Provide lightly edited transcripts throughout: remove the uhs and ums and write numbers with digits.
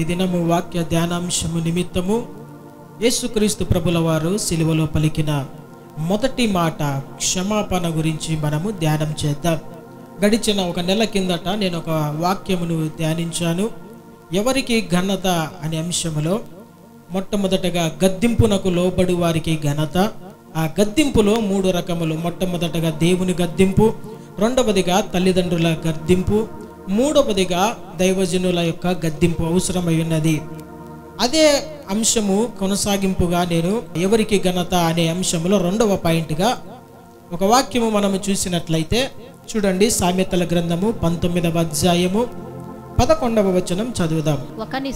ఈ దినము వాక్య ధ్యానాంశము నిమిత్తము యేసుక్రీస్తు ప్రభుల వారు సిలువలో పలికిన మొదటి మాట క్షమాపణ గురించి మనము ధ్యానం చేద్దాం. గడిచిన ఒక నెల కిందట నేను ఒక వాక్యమును ధ్యానించాను. ఎవరికి ఘనత అనే అంశములో మొట్టమొదటగా గద్దింపునకు లోబడి వారికి ఘనత. ఆ గద్దింపులో 3 రకములు. మొట్టమొదటగా దేవుని గద్దింపు, రెండవదిగా తల్లిదండ్రుల గద్దింపు, మూడవదిగా దైవజనుల యొక్క గద్దింపు అవసరమై ఉన్నది. అదే అంశము కొనసాగింపుగా నేను ఎవరికి ఘనత అనే అంశంలో 2వ పాయింట్గా ఒక వాక్యము మనము చూసినట్లయితే చూడండి, సామెతల గ్రంథము 19వ అధ్యాయము 11వ వచనం చదువుదాం. ఒకని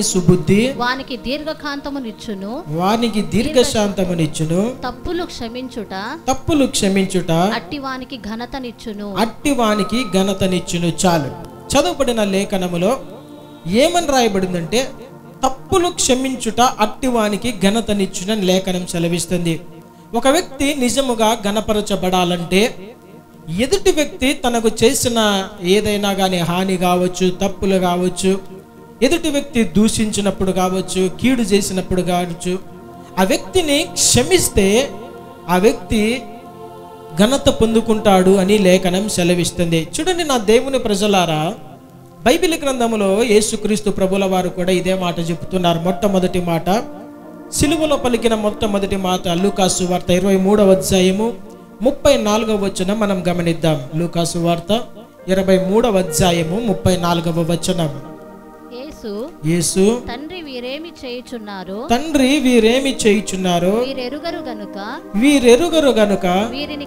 సుబుద్ధి వానికి దీర్ఘశాంతమునిచ్చును, తప్పులు క్షమించుట అట్టివానికి ఘనతనిచ్చును. చాలు. చదువుబడిన లేఖనములో ఏమని రాయబడిందంటే తప్పులు క్షమించుట అట్టివానికి ఘనతనిచ్చునని లేఖనం సెలవిస్తుంది. ఒక వ్యక్తి నిజముగా ఘనపరచబడాలంటే ఎదుటి వ్యక్తి తనకు చేసిన ఏదైనా కానీ హాని కావచ్చు, తప్పులు కావచ్చు, ఎదుటి వ్యక్తి దూషించినప్పుడు కావచ్చు, కీడు చేసినప్పుడు కావచ్చు, ఆ వ్యక్తిని క్షమిస్తే ఆ వ్యక్తి ఘనత పొందుకుంటాడు అని లేఖనం సెలవిస్తుంది. చూడండి నా దేవుని ప్రజలారా, బైబిల్ గ్రంథములో యేసుక్రీస్తు ప్రభుల వారు కూడా ఇదే మాట చెబుతున్నారు. మొట్టమొదటి మాట సిలువలో పలికిన మొట్టమొదటి మాట లూకాసు వార్త 23వ అధ్యాయము 34వ వచనం మనం గమనిద్దాం. లూకాసు వార్త 23వ అధ్యాయము 34వ వచనం. యేసు తండ్రి వీరేమి చేయుచున్నారో వీరెరుగరు గనుక వీరిని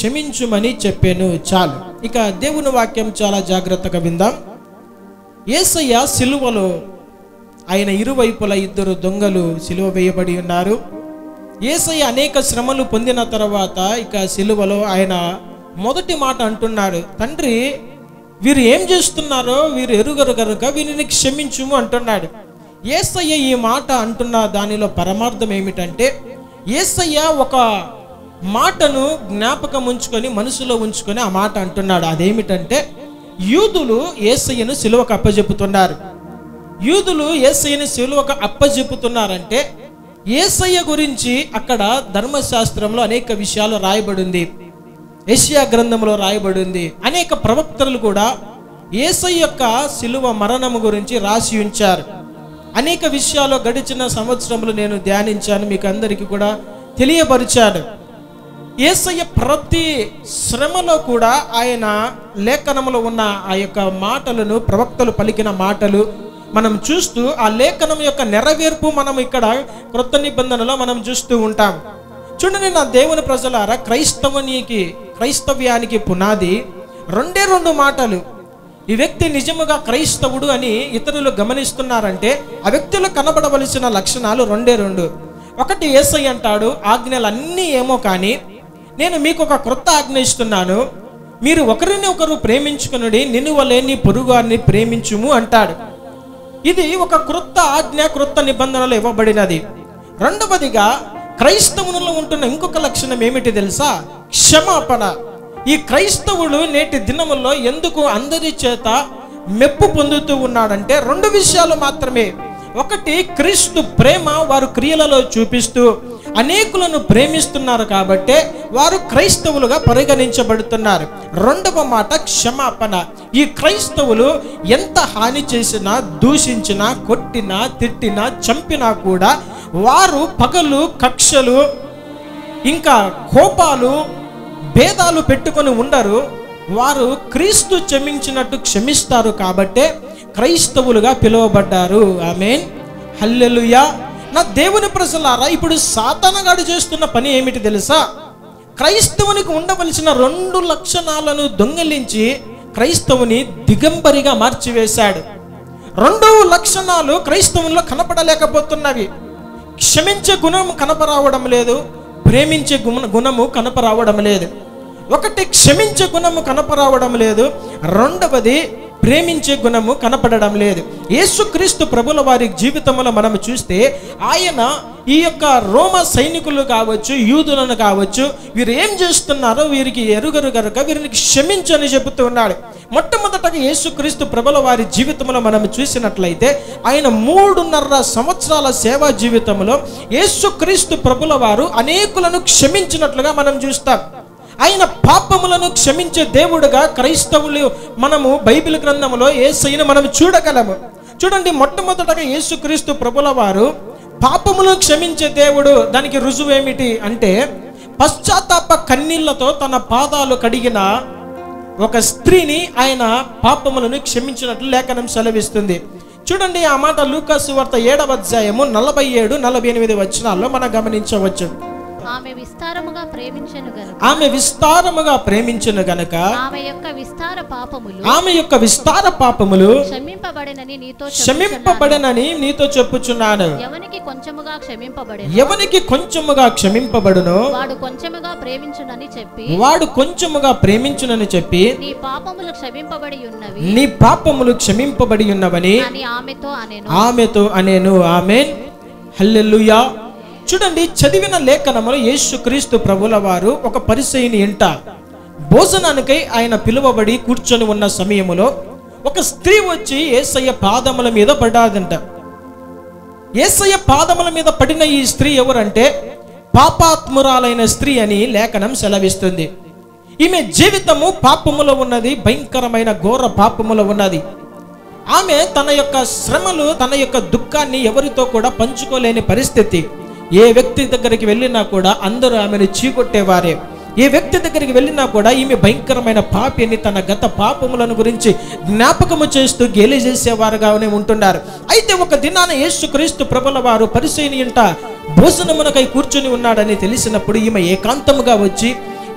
క్షమించుమని చెప్పెను. చాలు. ఇక దేవుని వాక్యం చాలా జాగ్రత్తగా విందాం. యేసయ్య సిలువలో ఆయన ఇరువైపుల 2 దొంగలు సిలువ వేయబడి ఉన్నారు. యేసయ్య అనేక శ్రమలు పొందిన తర్వాత ఇక సిలువలో ఆయన మొదటి మాట అంటున్నారు, తండ్రి వీరు ఏం చేస్తున్నారో వీరు ఎరుగరు కనుక వీరిని క్షమించుము అంటున్నాడు. యేసయ్య ఈ మాట అంటున్న దానిలో పరమార్థం ఏమిటంటే, యేసయ్య ఒక మాటను జ్ఞాపకం ఉంచుకొని మనసులో ఉంచుకొని ఆ మాట అంటున్నాడు. అదేమిటంటే, యూదులు యేసయ్యను సిలువకు అప్పజెపుతున్నారు. యూదులు యేసయ్యను సిలువకు అప్పజెపుతున్నారంటే యేసయ్య గురించి అక్కడ ధర్మశాస్త్రంలో అనేక విషయాలు రాయబడింది. యెషయా గ్రంథంలో రాయబడింది. అనేక ప్రవక్తలు కూడా యేసయ్య యొక్క సిలువ మరణము గురించి రాసి ఉంచారు. అనేక విషయాలు గడిచిన సంవత్సరంలో నేను ధ్యానించాను, మీకు అందరికీ కూడా తెలియపరిచాను. యేసయ్య ప్రతి శ్రమలో కూడా ఆయన లేఖనంలో ఉన్న ఆ యొక్క మాటలను, ప్రవక్తలు పలికిన మాటలు మనం చూస్తూ ఆ లేఖనం యొక్క నెరవేర్పు మనం ఇక్కడ క్రొత్త నిబంధనలో మనం చూస్తూ ఉంటాం. చూడండి నా దేవుని ప్రజలారా, క్రైస్తవ్యానికి పునాది 2 మాటలు. ఈ వ్యక్తి నిజముగా క్రైస్తవుడు అని ఇతరులు గమనిస్తున్నారంటే ఆ వ్యక్తిలో కనబడవలసిన లక్షణాలు 2. ఒకటి, యేసయ్య అంటాడు, ఆజ్ఞలన్నీ ఏమో కానీ నేను మీకు ఒక క్రొత్త ఆజ్ఞ ఇస్తున్నాను, మీరు ఒకరిని ఒకరు ప్రేమించుకుని నిన్ను వలె నీ పొరుగువారిని ప్రేమించుము అంటాడు. ఇది ఒక క్రొత్త ఆజ్ఞ, క్రొత్త నిబంధనలు ఇవ్వబడినది. రెండవదిగా క్రైస్తవులలో ఉంటున్న ఇంకొక లక్షణం ఏమిటి తెలుసా? క్షమాపణ. ఈ క్రైస్తవుడు నేటి దినముల్లో ఎందుకు అందరి చేత మెప్పు పొందుతూ ఉన్నాడంటే 2 విషయాలు మాత్రమే. ఒకటి, క్రీస్తు ప్రేమ వారు క్రియలలో చూపిస్తూ అనేకులను ప్రేమిస్తున్నారు కాబట్టే వారు క్రైస్తవులుగా పరిగణించబడుతున్నారు. 2వ మాట క్షమాపణ. ఈ క్రైస్తవులు ఎంత హాని చేసినా, దూషించినా, కొట్టినా, తిట్టినా, చంపినా కూడా వారు పగలు, కక్షలు, ఇంకా కోపాలు, భేదాలు పెట్టుకొని ఉండరు. వారు క్రీస్తు క్షమించినట్టు క్షమిస్తారు కాబట్టే క్రైస్తవులుగా పిలువబడ్డారు. ఆమేన్, హల్లెలూయా. నా దేవుని ప్రజలారా, ఇప్పుడు సాతానుగాడు చేస్తున్న పని ఏమిటి తెలుసా? క్రైస్తవునికి ఉండవలసిన 2 లక్షణాలను దొంగిలించి క్రైస్తవుని దిగంబరిగా మార్చివేశాడు. 2 లక్షణాలు క్రైస్తవుల్లో కనపడలేకపోతున్నవి. క్షమించే గుణం కనపరావడం లేదు, ప్రేమించే గుణము కనపరావడం లేదు. ఒకటి, క్షమించే గుణము కనపరావడం లేదు. రెండవది, ప్రేమించే గుణము కనపడడం లేదు. యేసుక్రీస్తు ప్రభుల వారి జీవితంలో మనం చూస్తే ఆయన ఈ యొక్క రోమ సైనికులు కావచ్చు, యూదులను కావచ్చు, వీరు ఏం చేస్తున్నారో వీరికి ఎరుగరు గనుక వీరిని క్షమించని చెబుతున్నాడు. మొట్టమొదటగా యేసుక్రీస్తు ప్రభుల వారి జీవితంలో మనం చూసినట్లయితే ఆయన 3.5 సంవత్సరాల సేవా జీవితంలో యేసుక్రీస్తు ప్రభుల వారు అనేకులను క్షమించినట్లుగా మనం చూస్తాం. ఆయన పాపములను క్షమించే దేవుడుగా క్రైస్తవులు మనము బైబిల్ గ్రంథంలో యేసయ్యను మనం చూడగలము. చూడండి, మొట్టమొదటగా యేసుక్రీస్తు ప్రభుల వారు పాపములను క్షమించే దేవుడు. దానికి రుజువు ఏమిటి అంటే, పశ్చాత్తాప కన్నీళ్లతో తన పాదాలు కడిగిన ఒక స్త్రీని ఆయన పాపములను క్షమించినట్లు లేఖనం సెలవిస్తుంది. చూడండి, ఆ మాట లూకా సువార్త 7వ అధ్యాయము 47-48 వచనాల్లో మనం గమనించవచ్చు. ఆమె విస్తారముగా ప్రేమించెను గనుక ఆమె యొక్క విస్తార పాపములు క్షమింపబడెనని నీతో చెప్పుచున్నాను. ఎవనికి కొంచెముగా క్షమింపబడునో వాడు కొంచెముగా ప్రేమించునని చెప్పి నీ పాపములు క్షమింపబడి ఉన్నవని ఆమెతో అనేను. ఆమేన్, హల్లెలూయా. చూడండి, చదివిన లేఖనములో యేసుక్రీస్తు ప్రభుల వారు ఒక పరిసయ్యుని ఇంట భోజనానికై ఆయన పిలువబడి కూర్చొని ఉన్న సమయములో ఒక స్త్రీ వచ్చి యేసయ్య పాదముల మీద పడ్డాదంట. యేసయ్య పాదముల మీద పడిన ఈ స్త్రీ ఎవరంటే పాపాత్మురాలైన స్త్రీ అని లేఖనం సెలవిస్తుంది. ఈమె జీవితము పాపములో ఉన్నది, భయంకరమైన ఘోర పాపములో ఉన్నది. ఆమె తన యొక్క శ్రమలు, తన యొక్క దుఃఖాన్ని ఎవరితో కూడా పంచుకోలేని పరిస్థితి. ఏ వ్యక్తి దగ్గరికి వెళ్ళినా కూడా అందరూ ఆమెను చీకొట్టేవారే. ఏ వ్యక్తి దగ్గరికి వెళ్ళినా కూడా ఈమె భయంకరమైన పాపి అని తన గత పాపములను గురించి జ్ఞాపకము చేస్తూ గేలి చేసేవారుగానే ఉంటున్నారు. అయితే ఒక దినాన యేసుక్రీస్తు ప్రభుల వారు పరిసయ్యుని ఇంట భోజనమునకై కూర్చుని ఉన్నాడని తెలిసినప్పుడు ఈమె ఏకాంతముగా వచ్చి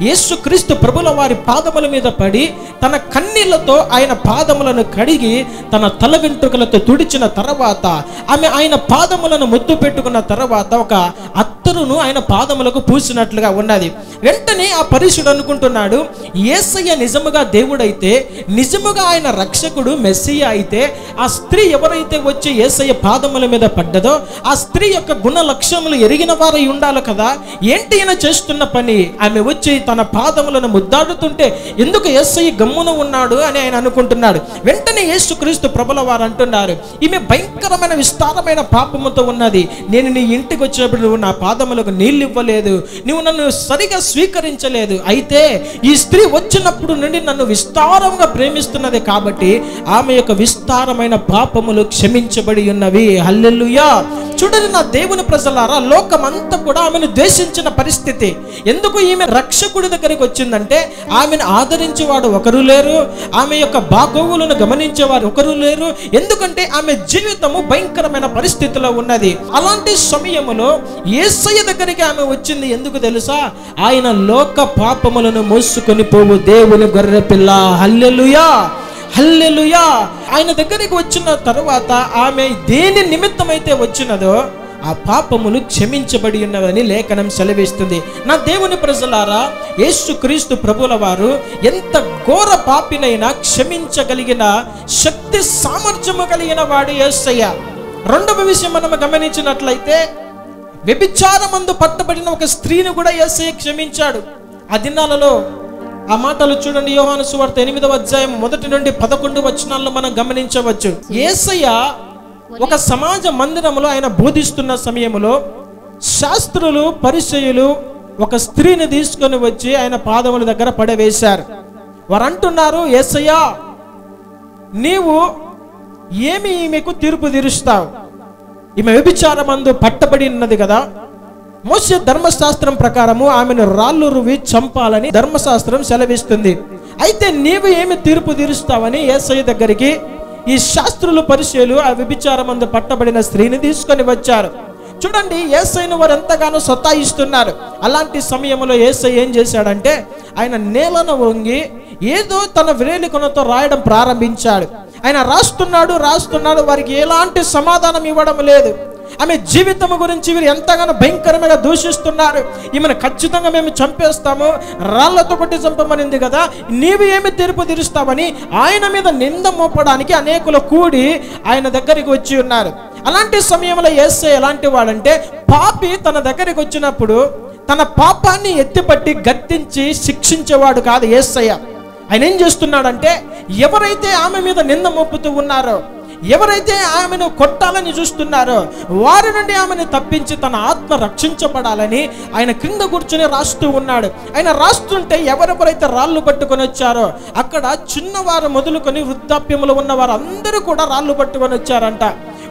యేసుక్రీస్తు ప్రభుల వారి పాదముల మీద పడి తన కన్నీళ్లతో ఆయన పాదములను కడిగి తన తల వెంట్రుకలతో తుడిచిన తర్వాత ఆమె ఆయన పాదములను ముద్దు పెట్టుకున్న తర్వాత ఒక అత్తరును ఆయన పాదములకు పూసినట్లుగా ఉన్నది. వెంటనే ఆ పరిశుడు అనుకుంటున్నాడు, యేసయ్య నిజముగా దేవుడైతే, నిజముగా ఆయన రక్షకుడు మెస్సియా అయితే, ఆ స్త్రీ ఎవరైతే వచ్చి యేసయ్య పాదముల మీద పడ్డదో ఆ స్త్రీ యొక్క గుణ లక్షణములు ఎరిగిన వారై ఉండాలి కదా. ఏంటి ఈయన చేస్తున్న పని? ఆమె వచ్చి తన పాదములను ముద్దాడుతుంటే ఎందుకు యేసయ్య గమ్మున ఉన్నాడు అని ఆయన అనుకుంటున్నాడు. వెంటనే యేసుక్రీస్తు ప్రభుల వారు అంటున్నారు, ఈమె భయంకరమైన విస్తారమైన పాపముతో ఉన్నది. నేను నీ ఇంటికి వచ్చినప్పుడు నువ్వు నా పాదములకు నీళ్ళు ఇవ్వలేదు, నువ్వు నన్ను సరిగా స్వీకరించలేదు. అయితే ఈ స్త్రీ వచ్చినప్పుడు నుండి నన్ను విస్తారంగా ప్రేమిస్తున్నది కాబట్టి ఆమె యొక్క విస్తారమైన పాపములు క్షమించబడి ఉన్నవి. హల్లెలూయా. చూడండి, నా దేవుని ప్రజలారా, లోకమంతా కూడా ఆమెను ద్వేషించిన పరిస్థితి. ఎందుకు? ఈమె రక్షకుడి దగ్గరికి వచ్చిందంటే ఆమెను ఆదరించేవాడు ఒకరు లేరు, ఆమె యొక్క బాగోగులను గమనించేవారు ఒకరు లేరు. ఎందుకంటే ఆమె జీవితము భయంకరమైన పరిస్థితిలో ఉన్నది. అలాంటి సమయములో యేసయ్య దగ్గరికి ఆమె వచ్చింది. ఎందుకు తెలుసా? ఆయన లోక పాపములను మోసుకొని పోవు దేవుని గొర్రె పిల్ల. హల్లెలూయా, హల్లెలూయా. ఆయన దగ్గరికి వచ్చిన తర్వాత ఆమె దేని నిమిత్తమైతే వచ్చినదో ఆ పాపములు క్షమించబడి ఉన్నవని లేఖనం సెలవిస్తుంది. నా దేవుని ప్రజలారా, యేసుక్రీస్తు ప్రభుల వారు ఎంత ఘోర పాపినైనా క్షమించగలిగిన శక్తి సామర్థ్యము కలిగిన వాడు యేసయ్య. రెండవ విషయం మనం గమనించినట్లయితే, వ్యభిచారమందు పట్టబడిన ఒక స్త్రీని కూడా యేసయ్య క్షమించాడు. ఆ దినాలలో ఆ మాటలు చూడండి, యోహాను సువార్త 8వ అధ్యాయం 1-11 వచనాల్లో మనం గమనించవచ్చు. యేసయ్య ఒక సమాజ మందిరంలో ఆయన బోధిస్తున్న సమయంలో శాస్త్రులు, పరిసయ్యులు ఒక స్త్రీని తీసుకొని వచ్చి ఆయన పాదముల దగ్గర పడవేశారు. వారు అంటున్నారు, యేసయ్య, నీవు ఏమి ఈమెకు తీర్పు తీరుస్తావు? ఈమె వ్యభిచారమందు పట్టబడి ఉన్నది కదా. మోషే ధర్మశాస్త్రం ప్రకారము ఆమెను రాళ్ళు రువి చంపాలని ధర్మశాస్త్రం సెలవిస్తుంది. అయితే నీవు ఏమి తీర్పు తీరుస్తావని యేసయ్య దగ్గరికి ఈ శాస్త్రులు, పరిసయ్యులు ఆ వ్యభిచారమందు పట్టబడిన స్త్రీని తీసుకొని వచ్చారు. చూడండి, యేసయ్యను వారు ఎంతగానో సతాయిస్తున్నారు. అలాంటి సమయంలో యేసయ్య ఏం చేశాడంటే ఆయన నేలను వంగి ఏదో తన వ్రేలికొనతో రాయడం ప్రారంభించాడు. ఆయన రాస్తున్నాడు. వారికి ఎలాంటి సమాధానం ఇవ్వడం లేదు. ఆమె జీవితం గురించి వీరు ఎంతగానో భయంకరంగా దూషిస్తున్నారు. ఈమెను ఖచ్చితంగా మేము చంపేస్తాము, రాళ్లతో కొట్టి చంపమనింది కదా, నీవు ఏమి తీర్పు తీరుస్తావని ఆయన మీద నింద మోపడానికి అనేకులు కూడి ఆయన దగ్గరికి వచ్చి ఉన్నారు. అలాంటి సమయంలో యేసయ్య ఎలాంటి వాడంటే, పాపి తన దగ్గరికి వచ్చినప్పుడు తన పాపాన్ని ఎత్తిపట్టి గద్దించి శిక్షించేవాడు కాదు యేసయ్య. ఆయన ఏం చేస్తున్నాడంటే, ఎవరైతే ఆమె మీద నింద మోపుతూ ఉన్నారో, ఎవరైతే ఆమెను కొట్టాలని చూస్తున్నారో వారి నుండి ఆమెను తప్పించి తన ఆత్మ రక్షించబడాలని ఆయన క్రింద కూర్చొని రాస్తూ ఉన్నాడు. ఆయన రాస్తుంటే ఎవరెవరైతే రాళ్ళు పట్టుకొని వచ్చారో అక్కడ చిన్నవారు మొదలుకొని వృద్ధాప్యములు ఉన్న వారు అందరూ కూడా రాళ్ళు పట్టుకొని వచ్చారంట.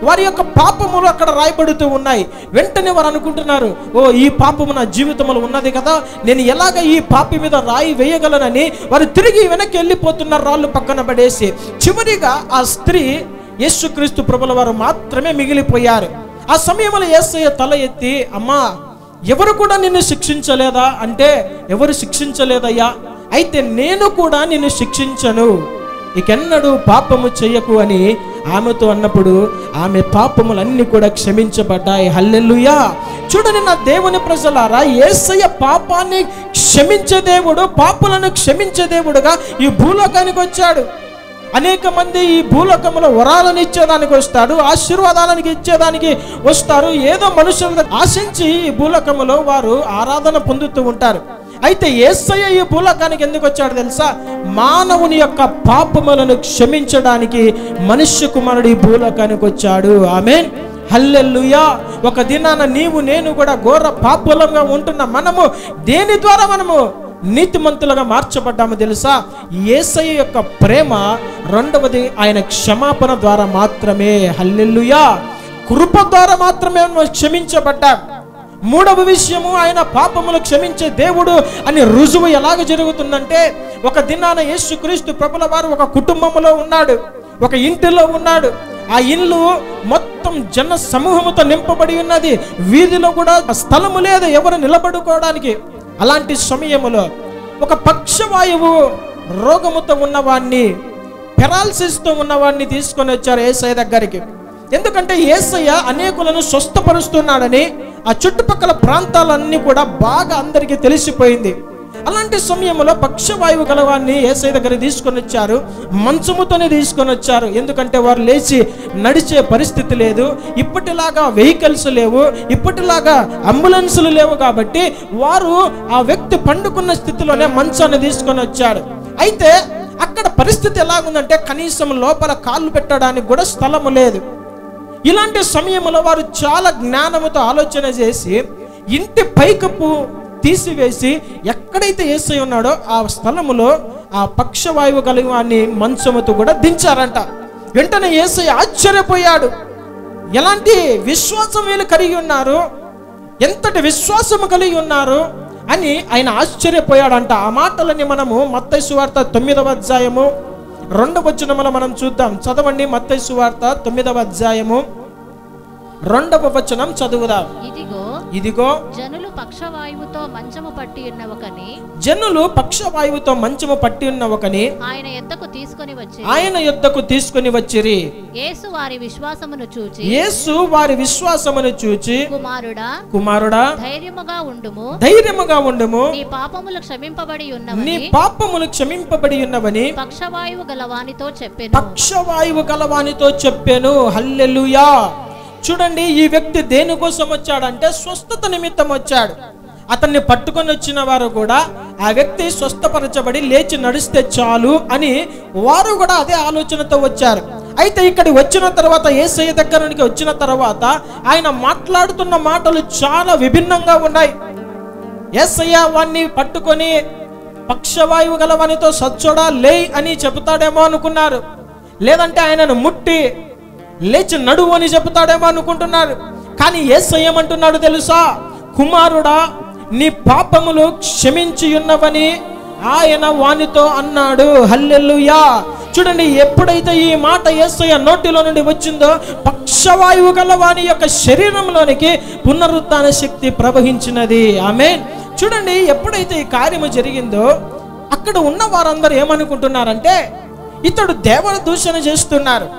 వారి యొక్క పాపములు అక్కడ రాయబడుతూ ఉన్నాయి. వెంటనే వారు అనుకుంటున్నారు, ఓ ఈ పాపము నా జీవితంలో ఉన్నది కదా, నేను ఎలాగ ఈ పాపి మీద రాయి వేయగలనని వారు తిరిగి వెనక్కి వెళ్ళిపోతున్నారు, రాళ్ళు పక్కన పడేసి. చివరిగా ఆ స్త్రీ యేసుక్రీస్తు ప్రభుల వారు మాత్రమే మిగిలిపోయారు. ఆ సమయంలో యేసయ్య తల ఎత్తి, అమ్మా ఎవరు కూడా నిన్ను శిక్షించలేదా అంటే, ఎవరు శిక్షించలేదయ్యా, అయితే నేను కూడా నిన్ను శిక్షించను, ఇకెన్నడూ పాపము చెయ్యకు అని ఆమెతో అన్నప్పుడు ఆమె పాపములన్నీ కూడా క్షమించబడ్డాయి. హల్లెలూయా. చూడండి నా దేవుని ప్రజలారా, యేసయ్య పాపాన్ని క్షమించే దేవుడు, పాపులను క్షమించే దేవుడుగా ఈ భూలోకానికి వచ్చాడు. అనేక మంది ఈ భూలోకంలో వరాలను ఇచ్చేదానికి వస్తాడు, ఆశీర్వాదాలను ఇచ్చేదానికి వస్తారు. ఏదో మనుషులను ఆశించి ఈ భూలోకంలో వారు ఆరాధన పొందుతూ ఉంటారు. అయితే యేసయ్య ఈ భూలోకానికి ఎందుకు వచ్చాడు తెలుసా? మానవుని యొక్క పాపములను క్షమించడానికి మనుష్య కుమారుడు ఈ భూలోకానికి వచ్చాడు. ఆమేన్, హల్లెలూయా. ఒక దినాన నీవు నేను కూడా ఘోర పాపులంగా ఉంటున్న మనము దేని ద్వారా మనము నీతిమంతులుగా మార్చబడ్డాము తెలుసా? యేసయ్య యొక్క ప్రేమ, రెండవది ఆయన క్షమాపణ ద్వారా మాత్రమే. హల్లెలూయా. కృప ద్వారా మాత్రమే క్షమించబడ్డాం. మూడవ విషయము, ఆయన పాపములు క్షమించే దేవుడు అని రుజువు ఎలాగ జరుగుతుందంటే, ఒక దినాన యేసుక్రీస్తు ప్రభుల వారు ఒక కుటుంబంలో ఉన్నాడు, ఒక ఇంటిలో ఉన్నాడు. ఆ ఇల్లు మొత్తం జన సమూహముతో నింపబడి ఉన్నది. వీధిలో కూడా స్థలము లేదు ఎవరు నిలబడుకోవడానికి. అలాంటి సమయములో ఒక పక్షవాయువు రోగముతో ఉన్నవాడిని, పెరాలసిస్తో ఉన్నవాడిని తీసుకొని వచ్చారు యేసయ్య దగ్గరికి. ఎందుకంటే యేసయ్య అనేకులను స్వస్థపరుస్తున్నాడని ఆ చుట్టుపక్కల ప్రాంతాలన్నీ కూడా బాగా అందరికీ తెలిసిపోయింది. అలాంటి సమయంలో పక్షవాయువు గలవాన్ని యేసయ్య దగ్గర తీసుకొని వచ్చారు, మంచముతోనే తీసుకొని వచ్చారు. ఎందుకంటే వారు లేచి నడిచే పరిస్థితి లేదు, ఇప్పటిలాగా వెహికల్స్ లేవు, ఇప్పటిలాగా అంబులెన్సులు లేవు. కాబట్టి వారు ఆ వ్యక్తి పండుకున్న స్థితిలోనే మంచాన్ని తీసుకొని వచ్చాడు. అయితే అక్కడ పరిస్థితి ఎలాగుందంటే, కనీసం లోపల కాళ్ళు పెట్టడానికి కూడా స్థలము లేదు. ఇలాంటి సమయంలో వారు చాలా జ్ఞానముతో ఆలోచన చేసి ఇంటి పైకప్పు తీసివేసి ఎక్కడైతే యేసయ్య ఉన్నాడో ఆ స్థలములో ఆ పక్షవాయువు కలిగిన మంచముతో కూడా దించారంట. వెంటనే యేసయ్య ఆశ్చర్యపోయాడు. ఎలాంటి విశ్వాసం వీళ్ళు కలిగి ఉన్నారు, ఎంతటి విశ్వాసము కలిగి ఉన్నారు అని ఆయన ఆశ్చర్యపోయాడంట. ఆ మాటలని మనము మత్తయి సువార్త 9వ అధ్యాయము 2వ వచనములో మనం చూద్దాం. చదవండి, మత్తయి సువార్త 9వ అధ్యాయము 2వ వచనం చదువుదాం. ఇదిగో జనులు పక్షవాయువుతో మంచము పట్టి ఉన్న ఒకని ఆయన యొద్దకు తీసుకొని వచ్చిరి. యేసు వారి విశ్వాసమును చూచి కుమారుడా ధైర్యముగా ఉండుము, నీ పాపములు క్షమింపబడి ఉన్నవని పక్షవాయువు గలవానితో చెప్పెను. హల్లెలూయా. చూడండి, ఈ వ్యక్తి దేనికోసం వచ్చాడంటే స్వస్థత నిమిత్తం వచ్చాడు. అతన్ని పట్టుకొని వచ్చిన వారు కూడా ఆ వ్యక్తి స్వస్థపరచబడి లేచి నడిస్తే చాలు అని వారు కూడా అదే ఆలోచనతో వచ్చారు. అయితే ఇక్కడికి వచ్చిన తర్వాత, యేసయ్య దగ్గరికి వచ్చిన తర్వాత ఆయన మాట్లాడుతున్న మాటలు చాలా విభిన్నంగా ఉన్నాయి. యేసయ్య వాణ్ణి పట్టుకొని పక్షవాయువు గలవానితో సచ్చోడా లే అని చెబుతాడేమో అనుకున్నారు. లేదంటే ఆయనను ముట్టి లేచి నడువు అని చెబుతాడేమో అనుకుంటున్నారు. కానీ యేసయ్య ఏమంటున్నాడు తెలుసా? కుమారుడా, నీ పాపములు క్షమించి ఉన్నవని ఆయన వానితో అన్నాడు. హల్లెలూయా. చూడండి, ఎప్పుడైతే ఈ మాట యేసయ్య నోటిలో నుండి వచ్చిందో పక్షవాయువు గల వాని యొక్క శరీరంలోనికి పునరుత్థాన శక్తి ప్రవహించినది. ఆమేన్. చూడండి, ఎప్పుడైతే ఈ కార్యము జరిగిందో అక్కడ ఉన్న వారందరూ ఏమనుకుంటున్నారంటే, ఇతడు దేవర దూషణ చేస్తున్నారు,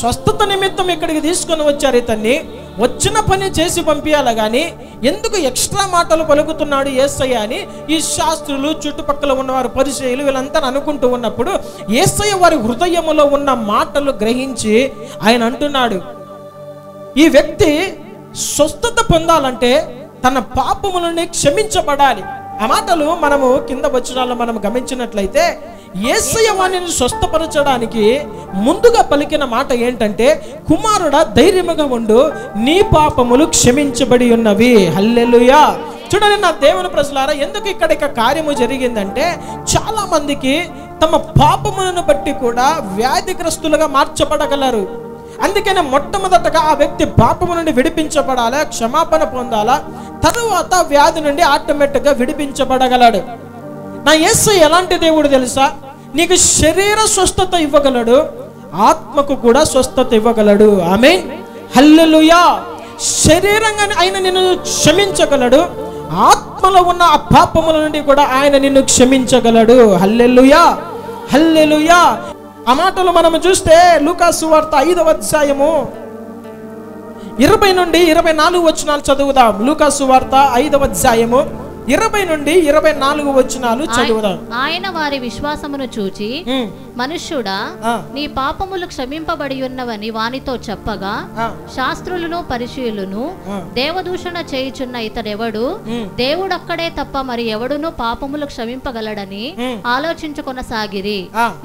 స్వస్థత నిమిత్తం ఇక్కడికి తీసుకొని వచ్చారు ఇతన్ని, వచ్చిన పని చేసి పంపించాలి కానీ ఎందుకు ఎక్స్ట్రా మాటలు పలుకుతున్నాడు యేసయ్య అని ఈ శాస్త్రులు, చుట్టుపక్కల ఉన్నవారు, పరిచయులు వీళ్ళంతా అనుకుంటూ ఉన్నప్పుడు యేసయ్య వారి హృదయములో ఉన్న మాటలు గ్రహించి ఆయన అంటున్నాడు, ఈ వ్యక్తి స్వస్థత పొందాలంటే తన పాపములని క్షమించబడాలి. ఆ మాటలు మనము కింద వచనాల్లో మనం గమనించినట్లయితే యేసయ్య వారిని స్వస్థపరచడానికి ముందుగా పలికిన మాట ఏంటంటే, కుమారుడా ధైర్యముగా ఉండు, నీ పాపములు క్షమించబడి ఉన్నవి. హల్లెలూయా. చూడండి నా దేవుని ప్రజలారా, ఎందుకు ఇక్కడ కార్యము జరిగిందంటే చాలా మందికి తమ పాపములను బట్టి కూడా వ్యాధిగ్రస్తులుగా మార్చబడగలరు. అందుకనే మొట్టమొదటగా ఆ వ్యక్తి పాపము నుండి విడిపించబడాలా, క్షమాపణ పొందాలా, తరువాత వ్యాధి నుండి ఆటోమేటిక్గా విడిపించబడగలడు. నా యేసయ్య ఎలాంటి దేవుడు తెలుసా? నీకు శరీర స్వస్థత ఇవ్వగలడు, ఆత్మకు కూడా స్వస్థత ఇవ్వగలడు. ఆమేన్, హల్లెలూయా. శరీరంగా ఆయన నిన్ను క్షమించగలడు, ఆత్మలో ఉన్న ఆ పాపముల నుండి కూడా ఆయన నిన్ను క్షమించగలడు. హల్లెలూయా, హల్లెలూయా. ఆ మాటలు మనం చూస్తే లూకా సువార్త 5వ అధ్యాయము 20 నుండి 24 వచనాలు చదువుదాం. లూకా సువార్త 5వ అధ్యాయము 20 నుండి 24 వచనాలు చదువుదాం. ఆయన వారి విశ్వాసమును చూచి, మనుష్యుడా, నీ పాపములు క్షమింపబడి ఉన్నవని వానితో చెప్పగా, శాస్త్రులను పరిశీలును దేవదూషణ చేయుచున్న ఇతడెవడు, దేవుడక్కడే తప్ప మరి ఎవడును పాపములు క్షమింపగలడని ఆలోచించుకొనసాగిరి.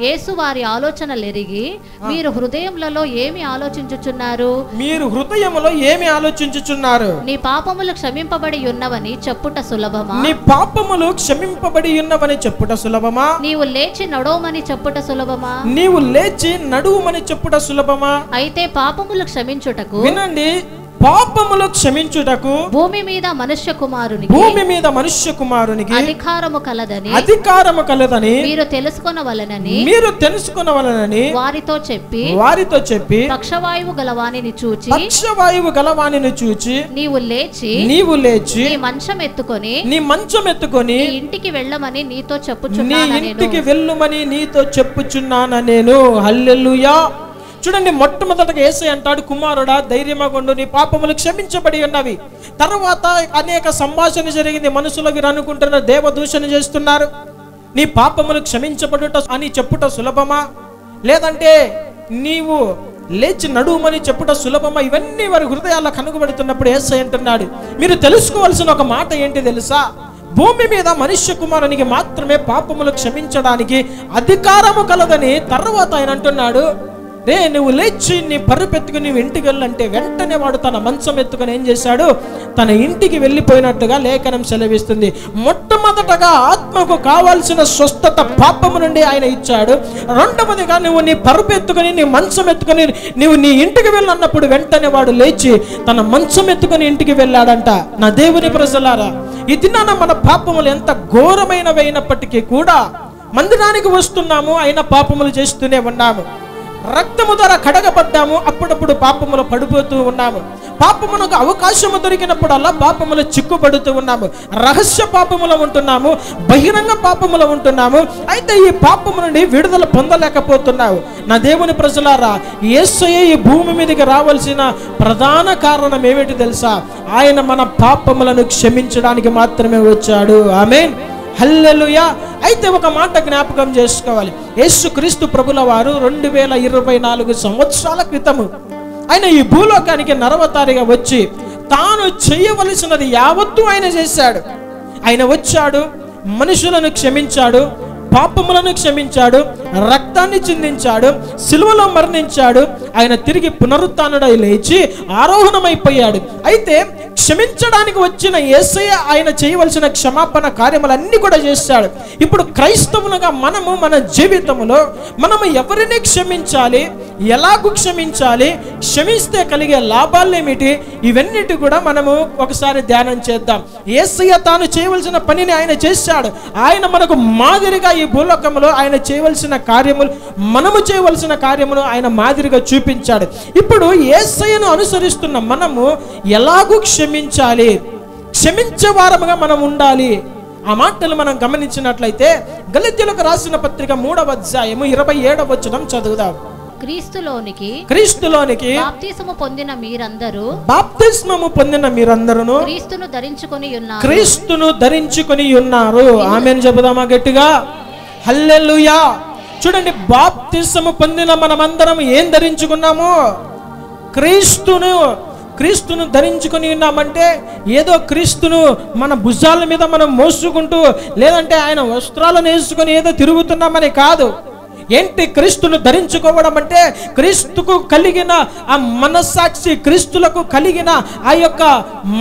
యేసు వారి ఆలోచనలెరిగి, మీరు హృదయములలో ఏమి ఆలోచించుచున్నారు? మీరు హృదయములో ఏమి ఆలోచించుచున్నారు? నీ పాపములు క్షమింపబడి ఉన్నవని చెప్పుట సులభమా? నీ పాపములు క్షమింపబడి ఉన్నవని చెప్పుట సులభమా? నీవు లేచి నడవమని చెప్పుట సులభమా? నీవు లేచి నడువుమని చెప్పుట సులభమా? అయితే పాపములు క్షమించుటకు, వినండి, పాపములు క్షమించుటకు భూమి మీద మనుష్య కుమారునికి అధికారము కలదని మీరు తెలుసుకొనవలెనని వారితో చెప్పి పక్షవాయువు గలవానిని చూచి నీవు లేచి నీ మంచం ఎత్తుకొని ఇంటికి వెళ్ళమని నీతో చెప్పుచున్నాను నేను. హల్లెలూయా. చూడండి, మొట్టమొదటగా యేసయ్య అంటాడు, కుమారుడా ధైర్యంగా ఉండు, నీ పాపములు క్షమించబడి ఉన్నవి. తర్వాత అనేక సంభాషణ జరిగింది. మనుషులు వీరు అనుకుంటున్నారు దేవదూషణ చేస్తున్నారు. నీ పాపములు క్షమించబడుట అని చెప్పుట సులభమా, లేదంటే నీవు లేచి నడుమని చెప్పుట సులభమా? ఇవన్నీ వారి హృదయాల్లో కనుగబడుతున్నప్పుడు యేసయ్య అంటున్నాడు, మీరు తెలుసుకోవాల్సిన ఒక మాట ఏంటి తెలుసా? భూమి మీద మనుష్య కుమారునికి మాత్రమే పాపములు క్షమించడానికి అధికారము కలదని. తర్వాత ఆయన అంటున్నాడు, రే నువ్వు లేచి నీ పరుపెత్తుకుని నువ్వు ఇంటికి వెళ్ళంటే వెంటనే వాడు తన మంచం ఎత్తుకొని ఏం చేశాడు? తన ఇంటికి వెళ్ళిపోయినట్టుగా లేఖనం సెలవిస్తుంది. మొట్టమొదటగా ఆత్మకు కావాల్సిన స్వస్థత పాపము నుండి ఆయన ఇచ్చాడు. రెండవదిగా నువ్వు నీ పరుపెత్తుకొని నీ మంచం ఎత్తుకొని నువ్వు నీ ఇంటికి వెళ్ళన్నప్పుడు వెంటనే వాడు లేచి తన మంచం ఎత్తుకొని ఇంటికి వెళ్ళాడంట. నా దేవుని ప్రజలారా, ఈ దినాన మన పాపములు ఎంత ఘోరమైనవైనప్పటికీ కూడా మందిరానికి వస్తున్నాము, అయినా పాపములు చేస్తూనే ఉన్నాము. రక్తము ద్వారా కడగబడ్డాము, అప్పుడప్పుడు పాపములు పడిపోతూ ఉన్నాము. పాపమునకు అవకాశము దొరికినప్పుడల్లా పాపములు చిక్కుపడుతూ ఉన్నాము. రహస్య పాపములో ఉంటున్నాము, బహిరంగ పాపములో ఉంటున్నాము. అయితే ఈ పాపము నుండి విడుదల పొందలేకపోతున్నావు. నా దేవుని ప్రజలారా, యేసయ్య ఈ భూమి మీదకి రావాల్సిన ప్రధాన కారణం ఏమిటి తెలుసా? ఆయన మన పాపములను క్షమించడానికి మాత్రమే వచ్చాడు. ఆమేన్, హల్లెలూయా. అయితే ఒక మాట జ్ఞాపకం చేసుకోవాలి. యేసుక్రీస్తు ప్రభుల వారు 2024 సంవత్సరాల క్రితము ఆయన ఈ భూలోకానికి నరవతారిగా వచ్చి తాను చేయవలసినది యావత్తు ఆయన చేశాడు. ఆయన వచ్చాడు, మనుషులను క్షమించాడు, పాపములను క్షమించాడు, రక్తాన్ని చిందించాడు, సిలువలో మరణించాడు. ఆయన తిరిగి పునరుత్థానుడై లేచి ఆరోహణమైపోయాడు. అయితే క్షమించడానికి వచ్చిన యేసయ్య ఆయన చేయవలసిన క్షమాపణ కార్యములన్నీ కూడా చేశాడు. ఇప్పుడు క్రైస్తవులుగా మనము మన జీవితంలో మనము ఎవరిని క్షమించాలి, ఎలాగూ క్షమించాలి, క్షమిస్తే కలిగే లాభాలు ఏమిటి, ఇవన్నిటి కూడా మనము ఒకసారి ధ్యానం చేద్దాం. యేసయ్య తాను చేయవలసిన పనిని ఆయన చేశాడు. ఆయన మనకు మాదిరిగా ఈ భూలోకంలో ఆయన చేయవలసిన కార్యములు, మనము చేయవలసిన కార్యములు ఆయన మాదిరిగా చూపించాడు. ఇప్పుడు యేసయ్యను అనుసరిస్తున్న మనము ఎలాగూ క్షమించాలి, క్షమించే వారముగా మనం ఉండాలి. ఆ మాటలు మనం గమనించినట్లయితే గలతీయులకు రాసిన పత్రిక 3వ అధ్యాయము 27వ వచనం చదువుదాం. క్రీస్తులోనికి బాప్తిస్మము పొందిన మీరందరూ క్రీస్తును ధరించుకొని ఉన్నారు. ఆమేన్ చెబుదామా గట్టిగా? హల్లెలూయా. చూడండి, బాప్తిస్మము పొందిన మనమందరం ఏం ధరించుకున్నాము? క్రీస్తును ధరించుకొని ఉన్నామంటే ఏదో క్రీస్తును మన భుజాల మీద మనం మోసుకుంటూ, లేదంటే ఆయన వస్త్రాలను వేసుకొని ఏదో తిరుగుతున్నామని కాదు. ఏంటి క్రీస్తును ధరించుకోవడం అంటే? క్రీస్తుకు కలిగిన ఆ మనస్సాక్షి, క్రీస్తులకు కలిగిన ఆ యొక్క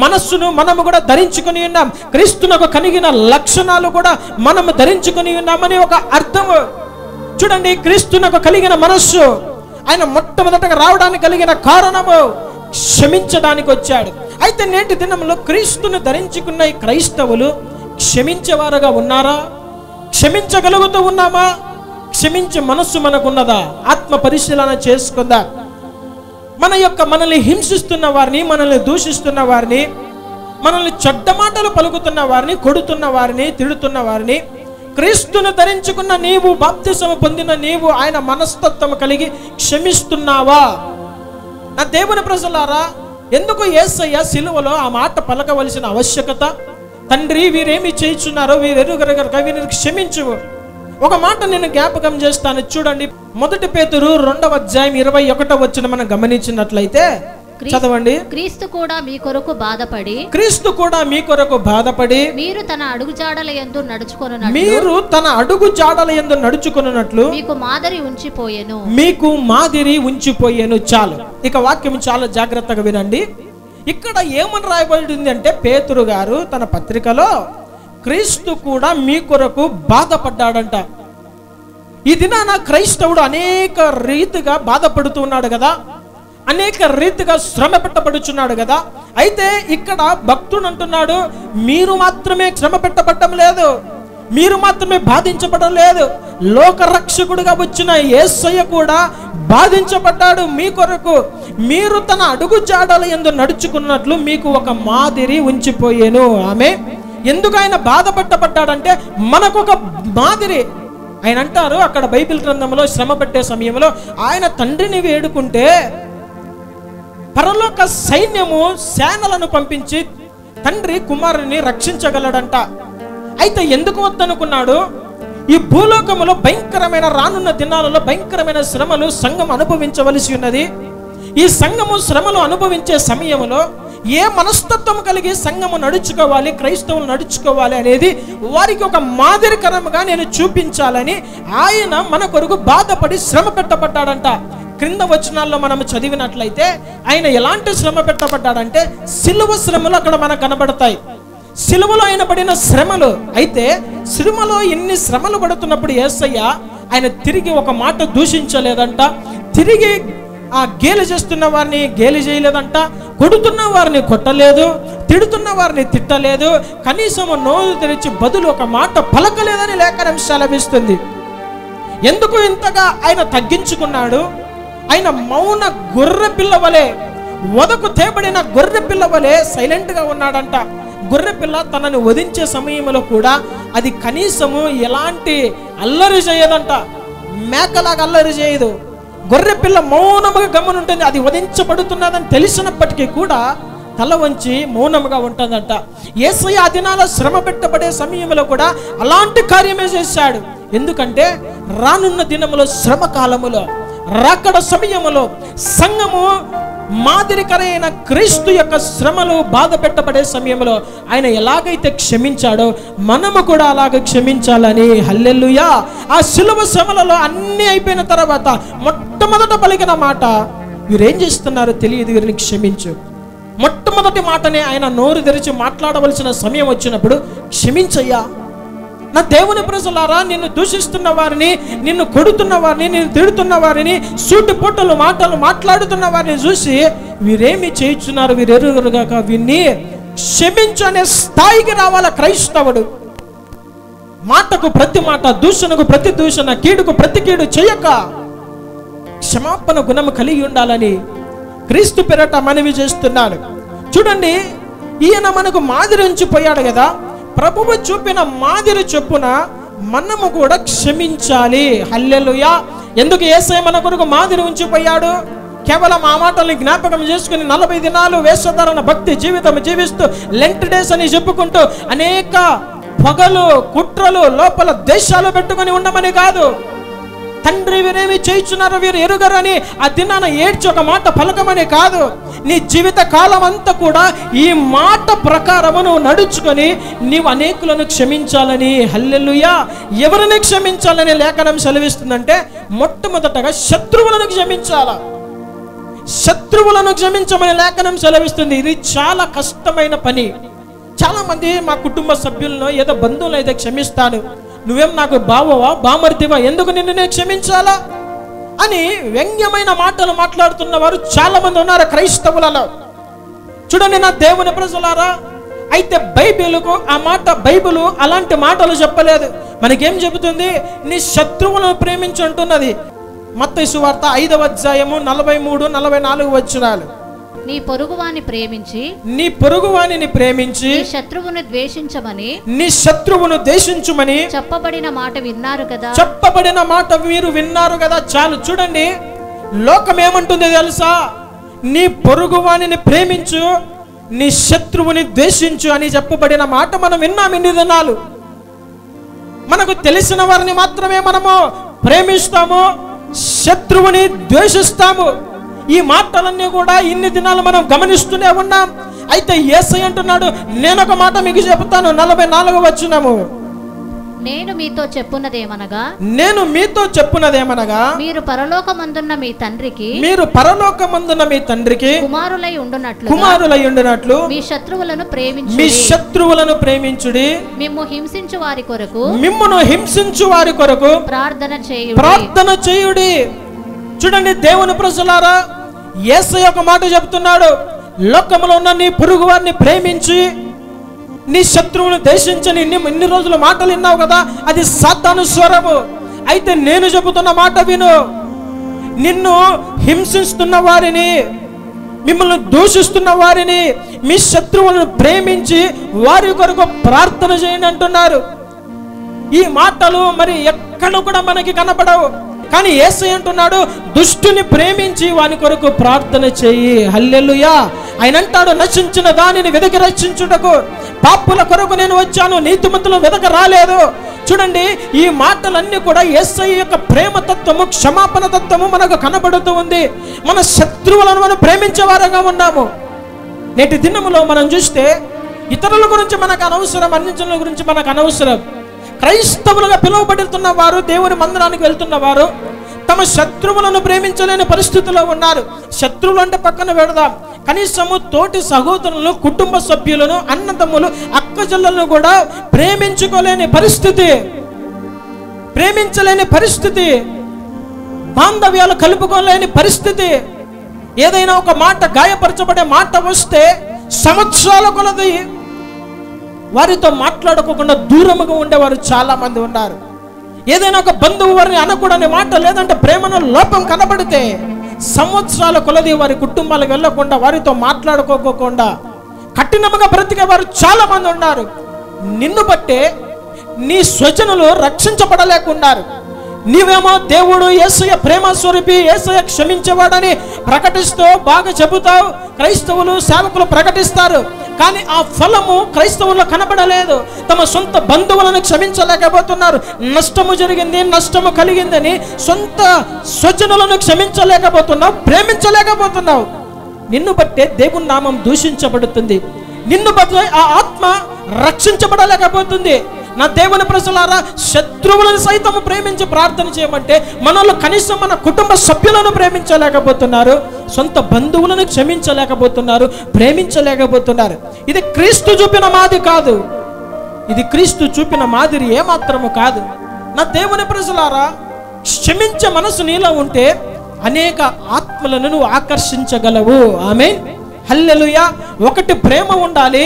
మనస్సును మనము కూడా ధరించుకొని ఉన్నాం. క్రీస్తునకు కలిగిన లక్షణాలు కూడా మనము ధరించుకొని ఉన్నామని ఒక అర్థము. చూడండి, క్రీస్తునకు కలిగిన మనస్సు, ఆయన మొట్టమొదటగా రావడానికి కలిగిన కారణము క్షమించడానికి వచ్చాడు. అయితే నేటి దినంలో క్రీస్తును ధరించుకున్న ఈ క్రైస్తవులు క్షమించేవారుగా ఉన్నారా? క్షమించగలుగుతూ ఉన్నామా? క్షమించే మనస్సు మనకున్నదా? ఆత్మ పరిశీలన చేసుకుందా? మనల్ని హింసిస్తున్న వారిని, మనల్ని దూషిస్తున్న వారిని, మనల్ని చెడ్డ మాటలు పలుకుతున్న వారిని, కొడుతున్న వారిని, తిడుతున్న వారిని, క్రీస్తును ధరించుకున్న నీవు, బాప్తిస్మము పొందిన నీవు ఆయన మనస్తత్వం కలిగి క్షమిస్తున్నావా? నా దేవుని ప్రజలారా, ఎందుకు యేసయ్య సిలువలో ఆ మాట పలకవలసిన ఆవశ్యకత? తండ్రి, వీరేమి చేయుచున్నారో వీరెరుగరు గనుక వీరిని క్షమించు. ఒక మాట నేను జ్ఞాపకం చేస్తాను. చూడండి, 1 పేతురు 2వ అధ్యాయం 21వ వచనం మనం గమనించినట్లయితే చదవండి. క్రీస్తు కూడా మీ కొరకు బాధపడి మీరు తన అడుగు జాడల యందు నడుచుకొనున్నట్లు మీకు మాదిరి ఉంచిపోయెను. చాలు. ఇక వాక్యం చాలా జాగ్రత్తగా వినండి. ఇక్కడ ఏమని రాయబడింది అంటే, పేతురు గారు తన పత్రికలో క్రీస్తు కూడా మీ కొరకు బాధపడ్డాడంట. ఈ దినాన క్రైస్తవుడు అనేక రీతిగా బాధపడుతూ ఉన్నాడు కదా, అనేక రీతిగా శ్రమ పెట్టబడుచున్నాడు కదా. అయితే ఇక్కడ భక్తుడు అంటున్నాడు, మీరు మాత్రమే శ్రమ పెట్టబడటం లేదు, మీరు మాత్రమే బాధించబడడం లేదు, లోకరక్షకుడిగా వచ్చిన యేసయ్య కూడా బాధించబడ్డాడు మీ కొరకు. మీరు తన అడుగు జాడల యందు నడుచుకున్నట్లు మీకు ఒక మాదిరి ఉంచిపోయేను. ఆమె ఎందుకు ఆయన బాధపట్టబడ్డాడంటే మనకు ఒక మాదిరి. ఆయన అంటారు అక్కడ బైబిల్ గ్రంథంలో, శ్రమ పెట్టే సమయంలో ఆయన తండ్రిని వేడుకుంటే పరలోక సైన్యము సేనలను పంపించి తండ్రి కుమారుని రక్షించగలడంట. అయితే ఎందుకు వద్దనుకున్నాడు? ఈ భూలోకములో భయంకరమైన రానున్న దినాలలో భయంకరమైన శ్రమలు సంఘం అనుభవించవలసి ఉన్నది. ఈ సంఘము శ్రమలు అనుభవించే సమయంలో ఏ మనస్తత్వం కలిగి సంఘము నడుచుకోవాలి, క్రైస్తవులు నడుచుకోవాలి అనేది వారికి ఒక మాదిరికరంగా నేను చూపించాలని ఆయన మన కొరకు బాధపడి శ్రమ పెట్టబడ్డాడంట. క్రింద వచనాల్లో మనం చదివినట్లయితే ఆయన ఎలాంటి శ్రమ పెట్టబడ్డాడంటే, సిలువ శ్రమలు అక్కడ మనకు కనబడతాయి. సిలువలో ఆయన పడిన శ్రమలు. అయితే సిలువలో ఎన్ని శ్రమలు పడుతున్నప్పుడు యేసయ్య ఆయన తిరిగి ఒక మాట దూషించలేదంట, తిరిగి ఆ గేలి చేస్తున్న వారిని గేలి చేయలేదంట, కొడుతున్న వారిని కొట్టలేదు, తిడుతున్న వారిని తిట్టలేదు, కనీసం నోరు తెరిచి బదులు ఒక మాట పలకలేదని లేఖనం సెలవిస్తుంది. ఎందుకు ఇంతగా ఆయన తగ్గించుకున్నాడు? ఆయన మౌన గొర్రె పిల్లవలే, వదకు తేబడిన గొర్రె పిల్లవలే సైలెంట్గా ఉన్నాడంట. గొర్రె పిల్ల తనని వధించే సమయంలో కూడా అది కనీసము ఎలాంటి అల్లరి చేయదంట, మేకలాగా అల్లరి చేయదు. గొర్రె పిల్ల మౌనముగా గమనుంటుంది. అది వధించబడుతున్నదని తెలిసినప్పటికీ కూడా తల వంచి మౌనముగా ఉంటుందంట. యేసయ్య ఆ దినాల శ్రమ పెట్టబడే సమయంలో కూడా అలాంటి కార్యమే చేశాడు. ఎందుకంటే రానున్న దినములో, శ్రమ కాలములో, రాకడ సమయములో సంఘము మాదిరికరైన క్రీస్తు యొక్క శ్రమలు బాధ పెట్టబడే సమయంలో ఆయన ఎలాగైతే క్షమించాడో మనము కూడా అలాగ క్షమించాలని. హల్లెలూయా. ఆ సిలువ శ్రమలలో అన్నీ అయిపోయిన తర్వాత మొట్టమొదట పలికిన మాట, వీరేం చేస్తున్నారో తెలియదు, వీరిని క్షమించు. మొట్టమొదటి మాటనే ఆయన నోరు తెరిచి మాట్లాడవలసిన సమయం వచ్చినప్పుడు, క్షమించయ్యా. నా దేవుని ప్రజలారా, నిన్ను దూషిస్తున్న వారిని, నిన్ను కొడుతున్న వారిని, నిన్ను తిడుతున్న వారిని, సూటిపోటలు మాటలు మాట్లాడుతున్న వారిని చూసి వీరేమి చేయుచున్నారు, వీరెరుగరుగాక, వీరిని క్షమించు అనే స్థాయికి రావాల క్రైస్తవుడు. మాటకు ప్రతి మాట, దూషణకు ప్రతి దూషణ, కీడుకు ప్రతి కీడు చేయక క్షమాపణ గుణము కలిగి ఉండాలని క్రీస్తు పేరట మనవి చేస్తున్నాను. చూడండి, ఈయన మనకు మాదిరి ఉంచిపోయాడు కదా. ప్రభువు చూపిన మాదిరి చొప్పున మనము కూడా క్షమించాలి. హల్లెలూయా. ఎందుకు యేసయ్య మన కొరకు మాదిరి ఉంచిపోయాడు? కేవలం ఆ మాటల్ని జ్ఞాపకం చేసుకుని 40 దినాలు వేషధారణ భక్తి జీవితం జీవిస్తూ లెంట్ డేస్ అని చెప్పుకుంటూ అనేక పొగలు కుట్రలు లోపల దేశాలు పెట్టుకొని ఉండమని కాదు. తండ్రి వీరేమి చేయించున్నారో వీరు ఎరుగరని ఆ దినాన ఏడ్చి ఒక మాట పలకమని కాదు. నీ జీవిత కాలం అంతా కూడా ఈ మాట ప్రకారము నువ్వు నడుచుకొని నీవు అనేకులను క్షమించాలని. హల్లెలూయా. ఎవరిని క్షమించాలని లేఖనం సెలవిస్తుందంటే మొట్టమొదటగా శత్రువులను క్షమించాల. శత్రువులను క్షమించమని లేఖనం సెలవిస్తుంది. ఇది చాలా కష్టమైన పని. చాలా మంది మా కుటుంబ సభ్యులను ఏదో బంధువులు అయితే క్షమిస్తాను, నువ్వేం నాకు బావవా బామర్దివా, ఎందుకు నిన్ను నేను క్షమించాలా అని వ్యంగ్యమైన మాటలు మాట్లాడుతున్న వారు చాలా మంది ఉన్నారు క్రైస్తవులలో. చూడండి నా దేవుని ప్రజలారా, అయితే బైబిలుకు ఆ మాట బైబిలు అలాంటి మాటలు చెప్పలేదు. మనకేం చెబుతుంది? నీ శత్రువులను ప్రేమించు అంటున్నది. మత్తయి సువార్త 5వ అధ్యాయము 43-44 వచనాలు. నీ పొరుగువాని ప్రేమించి నీ పొరుగువానిని ప్రేమించి నీ శత్రువును ద్వేషించమని నీ శత్రువును ద్వేషించుమని చెప్పబడిన మాట విన్నారు కదా. చెప్పబడిన మాట మీరు విన్నారు కదా. చాలు. చూడండి, లోకం ఏమంటుంది తెలుసా? నీ పొరుగువానిని ప్రేమించు, నీ శత్రువుని ద్వేషించు అని చెప్పబడిన మాట మనం విన్నాం ఇన్ని దినాలు. మనకు తెలిసిన వారిని మాత్రమే మనము ప్రేమిస్తాము, శత్రువుని ద్వేషిస్తాము. ఈ మాటలన్నీ కూడా ఇన్ని దినాలు మనం గమనిస్తూనే ఉన్నాం. అయితే యేసయ్య అంటున్నాడు, నేను ఒక మాట మీకు చెబుతాను. 44వ వచనము. నేను మీతో చెప్పున్నదేమనగా మీరు పరలోకమందున్న మీ తండ్రికి కుమారులై ఉండునట్లు మీ శత్రువులను ప్రేమించుడి, మిమ్ము హింసించు వారి కొరకు ప్రార్థన చేయుడి. చూడండి దేవుని ప్రజలారా, యేసయ్య ఒక మాట చెప్తున్నాడు, లోకములో ఉన్న నీ పొరుగు వారిని ప్రేమించి నీ శత్రువును ద్వేషించని. ఇన్ని రోజులు మాటలు విన్నావు కదా, అది సాతాను స్వరము. అయితే నేను చెబుతున్న మాట విను. నిన్ను హింసిస్తున్న వారిని, మిమ్మల్ని దూషిస్తున్న వారిని, మీ శత్రువులను ప్రేమించి వారి కొరకు ప్రార్థన చేయండి అంటున్నారు. ఈ మాటలు మరి ఎక్కడ కూడా మనకి కనపడవు. కానీ యేసయ్య అంటున్నాడు, దుష్టుని ప్రేమించి వాని కొరకు ప్రార్థన చేయి. హల్లెలూయా. ఆయన అంటాడు, నశించిన దానిని వెదకి రక్షించుటకు పాపుల కొరకు నేను వచ్చాను, నీతిమంతులు వెదక రాలేదు. చూడండి, ఈ మాటలన్నీ కూడా యేసయ్య యొక్క ప్రేమ తత్వము, క్షమాపణ తత్వము మనకు కనబడుతూ ఉంది. మన శత్రువులను మనం ప్రేమించే వారంగా ఉన్నాము. నేటి దినములో మనం చూస్తే ఇతరుల గురించి మనకు అనవసరం, అన్నింటిల గురించి మనకు అనవసరం. క్రైస్తవులుగా పిలువబడుతున్న వారు, దేవుని మందిరానికి వెళ్తున్న వారు తమ శత్రువులను ప్రేమించలేని పరిస్థితిలో ఉన్నారు. శత్రువులు అంటే పక్కన పెడదాం, కనీసము తోటి సహోదరులను, కుటుంబ సభ్యులను, అన్నదమ్ములు, అక్కచెల్లెలను కూడా ప్రేమించుకోలేని పరిస్థితి, బాంధవ్యాలు కలుపుకోలేని పరిస్థితి. ఏదైనా ఒక మాట గాయపరచబడే మాట వస్తే సంవత్సరాల కొలది వారితో మాట్లాడుకోకుండా దూరముగా ఉండేవారు చాలా మంది ఉన్నారు. ఏదైనా ఒక బంధువు వారిని అనకూడని మాట, లేదంటే ప్రేమను లోపం కనబడితే సంవత్సరాల కొలది వారి కుటుంబాలకు వెళ్ళకుండా, వారితో మాట్లాడుకోకుండా కఠినముగా బ్రతికే వారు చాలా మంది ఉన్నారు. నిన్ను బట్టే నీ స్వజనులు రక్షించబడలేకున్నారు. నీవేమో దేవుడు యేసయ్య ప్రేమ స్వరూపి, యేసయ్య క్షమించేవాడని ప్రకటిస్తూ బాగా చెబుతావు. క్రైస్తవులు, సేవకులు ప్రకటిస్తారు, కానీ ఆ ఫలము క్రైస్తవుల్లో కనబడలేదు. తమ సొంత బంధువులను క్షమించలేకపోతున్నారు. నష్టము జరిగింది, నష్టము కలిగిందని సొంత స్వజనులను క్షమించలేకపోతున్నావు, ప్రేమించలేకపోతున్నావు. నిన్ను బట్టే దేవుని నామం దూషించబడుతుంది, నిన్ను బట్టే ఆ ఆత్మ రక్షించబడలేకపోతుంది. నా దేవుని ప్రజలారా, శత్రువులను సైతం ప్రేమించి ప్రార్థన చేయమంటే మనలో కనీసం మన కుటుంబ సభ్యులను ప్రేమించలేకపోతున్నారు, సొంత బంధువులను క్షమించలేకపోతున్నారు, ప్రేమించలేకపోతున్నారు. ఇది క్రీస్తు చూపిన మాదిరి కాదు. ఇది క్రీస్తు చూపిన మాదిరి ఏమాత్రము కాదు. నా దేవుని ప్రజలారా, క్షమించే మనసు నీలో ఉంటే అనేక ఆత్మలను నువ్వు ఆకర్షించగలవు. ఆమేన్. హల్లెలూయా. ఒకటి ప్రేమ ఉండాలి,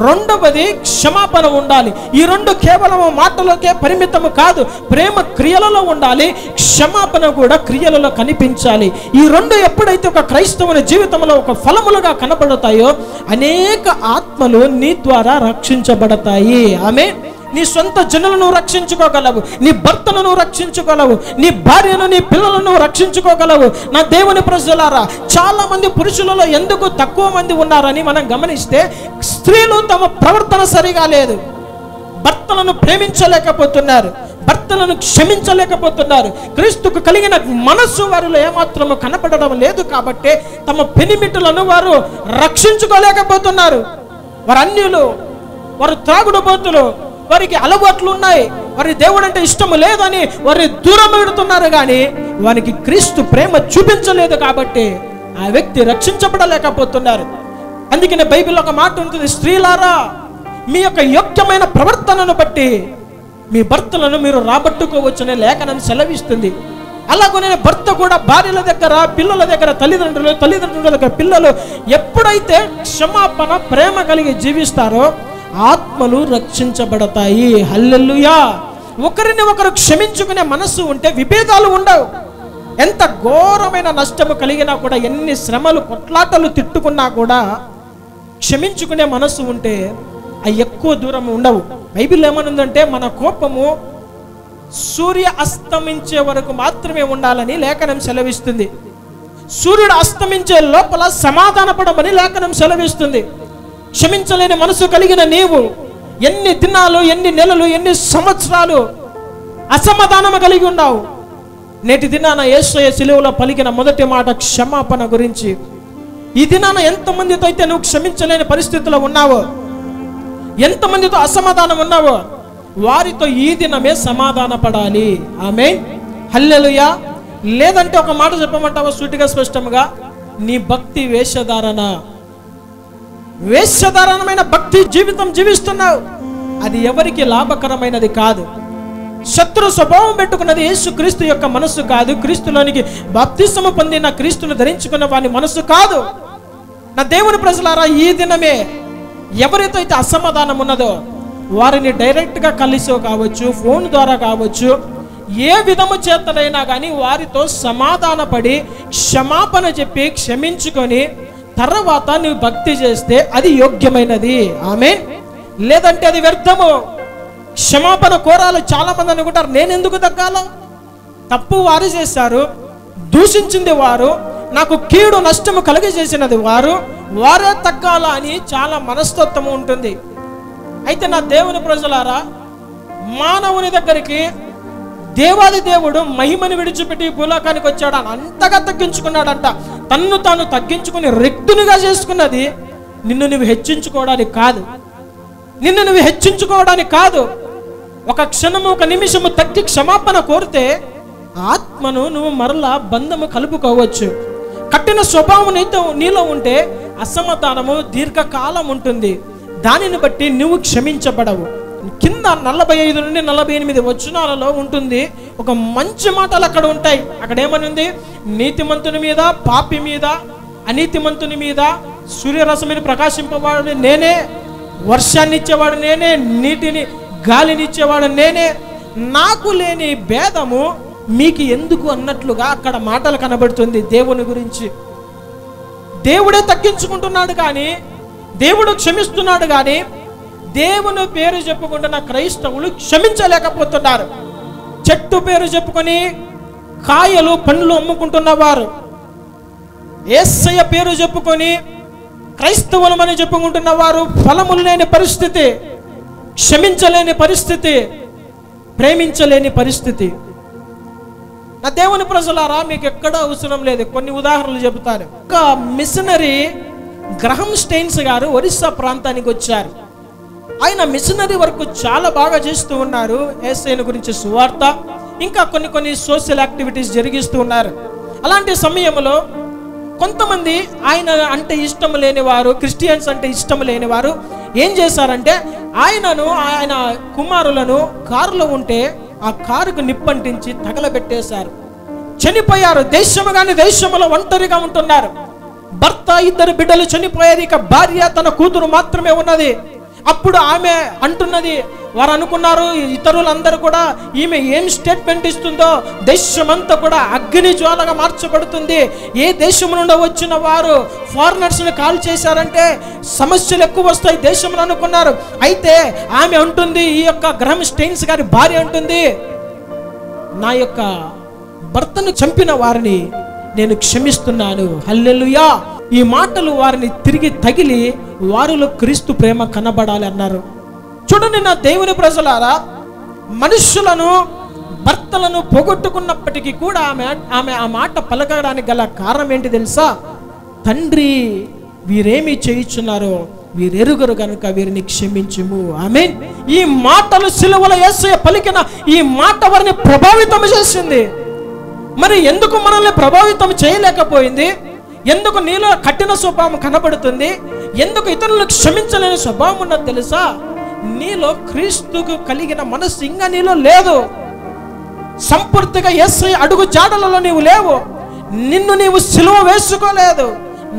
రెండవది క్షమాపణ ఉండాలి. ఈ రెండు కేవలం మాటలకే పరిమితము కాదు, ప్రేమ క్రియలలో ఉండాలి, క్షమాపణ కూడా క్రియలలో కనిపించాలి. ఈ రెండు ఎప్పుడైతే ఒక క్రైస్తవుని జీవితంలో ఒక ఫలములుగా కనబడతాయో అనేక ఆత్మలు నీ ద్వారా రక్షించబడతాయి. ఆమేన్. నీ సొంత జనులను రక్షించుకోగలవు, నీ భర్తను నువ్వు రక్షించుకోగలవు, నీ భార్యను నీ పిల్లలను రక్షించుకోగలవు. నా దేవుని ప్రజలారా, చాలా మంది పురుషులలో ఎందుకు తక్కువ మంది ఉన్నారని మనం గమనిస్తే, స్త్రీలు తమ ప్రవర్తన సరిగా లేదు, భర్తలను ప్రేమించలేకపోతున్నారు, భర్తలను క్షమించలేకపోతున్నారు. క్రీస్తుకు కలిగిన మనస్సు వారిలో ఏమాత్రము కనపడడం లేదు కాబట్టి తమ పెనిమిటులను వారు రక్షించుకోలేకపోతున్నారు. వారు అన్యులు, వారు త్రాగుడుబోతులు, వారికి అలవాట్లు ఉన్నాయి, వారి దేవుడు అంటే ఇష్టము లేదని వారి దూరం పెడుతున్నారు. కానీ వారికి క్రీస్తు ప్రేమ చూపించలేదు కాబట్టి ఆ వ్యక్తి రక్షించబడలేకపోతున్నారు. అందుకనే బైబిల్లో ఒక మాట ఉంటుంది, స్త్రీలారా మీ యొక్క యోగ్యమైన ప్రవర్తనను బట్టి మీ భర్తలను మీరు రాబట్టుకోవచ్చనే లేఖనం సెలవిస్తుంది. అలాగనే భర్త కూడా భార్యల దగ్గర, పిల్లల దగ్గర, తల్లిదండ్రుల దగ్గర పిల్లలు ఎప్పుడైతే క్షమాపణ ప్రేమ కలిగి జీవిస్తారో ఆత్మలు రక్షించబడతాయి. హల్లెలూయా. ఒకరిని ఒకరు క్షమించుకునే మనస్సు ఉంటే విభేదాలు ఉండవు. ఎంత ఘోరమైన నష్టము కలిగినా కూడా, ఎన్ని శ్రమలు కొట్లాటలు తిట్టుకున్నా కూడా క్షమించుకునే మనస్సు ఉంటే అవి ఎక్కువ దూరం ఉండవు. బైబిల్ ఏమనుందంటే మన కోపము సూర్య అస్తమించే వరకు మాత్రమే ఉండాలని లేఖనం సెలవిస్తుంది. సూర్యుడు అస్తమించే లోపల సమాధానపడమని లేఖనం సెలవిస్తుంది. క్షమించలేని మనసు కలిగిన నీవు ఎన్ని దినాలు, ఎన్ని నెలలు, ఎన్ని సంవత్సరాలు అసమాధానము కలిగి ఉన్నావు. నేటి దినాన యేసయ్య సిలువలో పలికిన మొదటి మాట క్షమాపణ గురించి. ఈ దినాన ఎంతమందితో అయితే నువ్వు క్షమించలేని పరిస్థితిలో ఉన్నావో, ఎంతమందితో అసమాధానం ఉన్నావో, వారితో ఈ దినమే సమాధాన పడాలి. ఆమేన్, హల్లెలూయా. లేదంటే ఒక మాట చెప్పమంటావా సూటిగా స్పష్టంగా, నీ భక్తి వేషధారణమైన భక్తి జీవితం జీవిస్తున్నావు. అది ఎవరికి లాభకరమైనది కాదు. శత్రు స్వభావం పెట్టుకున్నది యేసుక్రీస్తు యొక్క మనస్సు కాదు. క్రీస్తులోనికి బాప్తిస్మము పొందిన క్రీస్తును ధరించుకున్న వాని మనస్సు కాదు. నా దేవుని ప్రజలారా, ఈ దినమే ఎవరితో అయితే అసమాధానం ఉన్నదో వారిని డైరెక్ట్గా కలిసో కావచ్చు, ఫోన్ ద్వారా కావచ్చు, ఏ విధము చేతనైనా కానీ వారితో సమాధాన పడి క్షమాపణ చెప్పి క్షమించుకొని తర్వాత నువ్వు భక్తి చేస్తే అది యోగ్యమైనది. ఆమేన్. లేదంటే అది వ్యర్థము. క్షమాపణ కోరాలి. చాలా మంది అనుకుంటారు, నేను ఎందుకు తగ్గాలో? తప్పు వారు చేశారు, దూషించింది వారు, నాకు కీడు నష్టము కలిగజేసినది వారే తగ్గాల అని చాలా మనస్తత్వం ఉంటుంది. అయితే నా దేవుని ప్రజలారా, మానవుని దగ్గరికి దేవాది దేవుడు మహిమని విడిచిపెట్టి భూలోకానికి వచ్చాడు, అంతగా తగ్గించుకున్నాడంట. తన్ను తాను తగ్గించుకుని రిక్తునిగా చేసుకున్నది నిన్ను నువ్వు హెచ్చించుకోవడానికి కాదు. ఒక క్షణము, ఒక నిమిషము తగ్గి క్షమాపణ కోరితే ఆత్మను నువ్వు మరలా బంధము కలుపుకోవచ్చు. కఠిన స్వభావం నీలో ఉంటే అసమాధానము దీర్ఘకాలం ఉంటుంది. దానిని బట్టి నువ్వు క్షమించబడవు. కింద 45 నుండి 48 వచనాలలో ఉంటుంది ఒక మంచి మాటలు అక్కడ ఉంటాయి. అక్కడ ఏమని ఉంది? నీతిమంతుని మీద, పాపి మీద, అనీతిమంతుని మీద సూర్యరశ్మిని ప్రకాశింపవాడు నేనే, వర్షాన్ని ఇచ్చేవాడు నేనే, నీటిని గాలిని ఇచ్చేవాడు నేనే, నాకు లేని భేదము మీకు ఎందుకు అన్నట్లుగా అక్కడ మాటలు కనబడుతుంది. దేవుని గురించి దేవుడే తగ్గించుకుంటున్నాడు కానీ, దేవుడు క్షమిస్తున్నాడు కానీ, దేవుని పేరు చెప్పుకుంటున్న క్రైస్తవులు క్షమించలేకపోతున్నారు. చెట్టు పేరు చెప్పుకొని కాయలు పండ్లు అమ్ముకుంటున్నవారు, యేసయ్య పేరు చెప్పుకొని క్రైస్తవులమని చెప్పుకుంటున్న వారు ఫలములు లేని పరిస్థితి, క్షమించలేని పరిస్థితి, ప్రేమించలేని పరిస్థితి. నా దేవుని ప్రజలారా, మీకు ఎక్కడా అవసరం లేదు. కొన్ని ఉదాహరణలు చెబుతారు. ఒక మిషనరీ గ్రహం స్టెయిన్స్ గారు ఒరిస్సా ప్రాంతానికి వచ్చారు. ఆయన మిషనరీ వర్క్ చాలా బాగా చేస్తూ ఉన్నారు. యేసయ్య గురించి సువార్త, ఇంకా కొన్ని సోషల్ యాక్టివిటీస్ జరిగిస్తూ ఉన్నారు. అలాంటి సమయంలో కొంతమంది ఆయన అంటే ఇష్టం లేని వారు, క్రిస్టియన్స్ అంటే ఇష్టం లేని వారు ఏం చేశారంటే ఆయన కుమారులను కారులో ఉంటే ఆ కారుకు నిప్పంటించి తగలబెట్టేశారు. చనిపోయారు. దేశము కానీ దేశంలో ఒంటరిగా ఉంటున్నారు. భర్త, 2 బిడ్డలు చనిపోయారు. ఇక భార్య, తన కూతురు మాత్రమే ఉన్నది. అప్పుడు ఆమె అంటున్నది, వారు అనుకున్నారు ఇతరులందరూ కూడా ఈమె ఏం స్టేట్మెంట్ ఇస్తుందో దేశమంతా కూడా అగ్ని జ్వాలగా మార్చబడుతుంది, ఏ దేశం నుండి వచ్చిన వారు ఫారినర్స్ని కాల్ చేశారంటే సమస్యలు ఎక్కువ వస్తాయి దేశంలో అనుకున్నారు. అయితే ఆమె అంటుంది, ఈ యొక్క గ్రహం స్టెయిన్స్ గారి భార్య అంటుంది, నా యొక్క భర్తను చంపిన వారిని నేను క్షమిస్తున్నాను. హల్లెలూయా. ఈ మాటలు వారిని తిరిగి తగిలి వారిలో క్రీస్తు ప్రేమ కనబడాలి అన్నారు. చూడండి నా దేవుని ప్రజలారా, మనుషులను భర్తలను పోగొట్టుకున్నప్పటికీ కూడా ఆమె ఆ మాట పలకడానికి గల కారణం ఏంటి తెలుసా? తండ్రి వీరేమి చేయుచున్నారో వీరెరుగరు కనుక వీరిని క్షమించుము. ఆమేన్. ఈ మాటలు సిలువలో యేసయ్య పలికిన ఈ మాట వారిని ప్రభావితం చేసింది. మరి ఎందుకు మనల్ని ప్రభావితం చేయలేకపోయింది? ఎందుకు నీలో కఠిన స్వభావం కనబడుతుంది? ఎందుకు ఇతరులను క్షమించలేని స్వభావం ఉన్నది తెలుసా? నీలో క్రీస్తుకు కలిగిన మనసు ఇంకా నీలో లేదు. సంపూర్తిగా యేసయ్య అడుగు జాడలలో నీవు లేవు. నిన్ను నీవు సిలువ వేసుకోలేదు.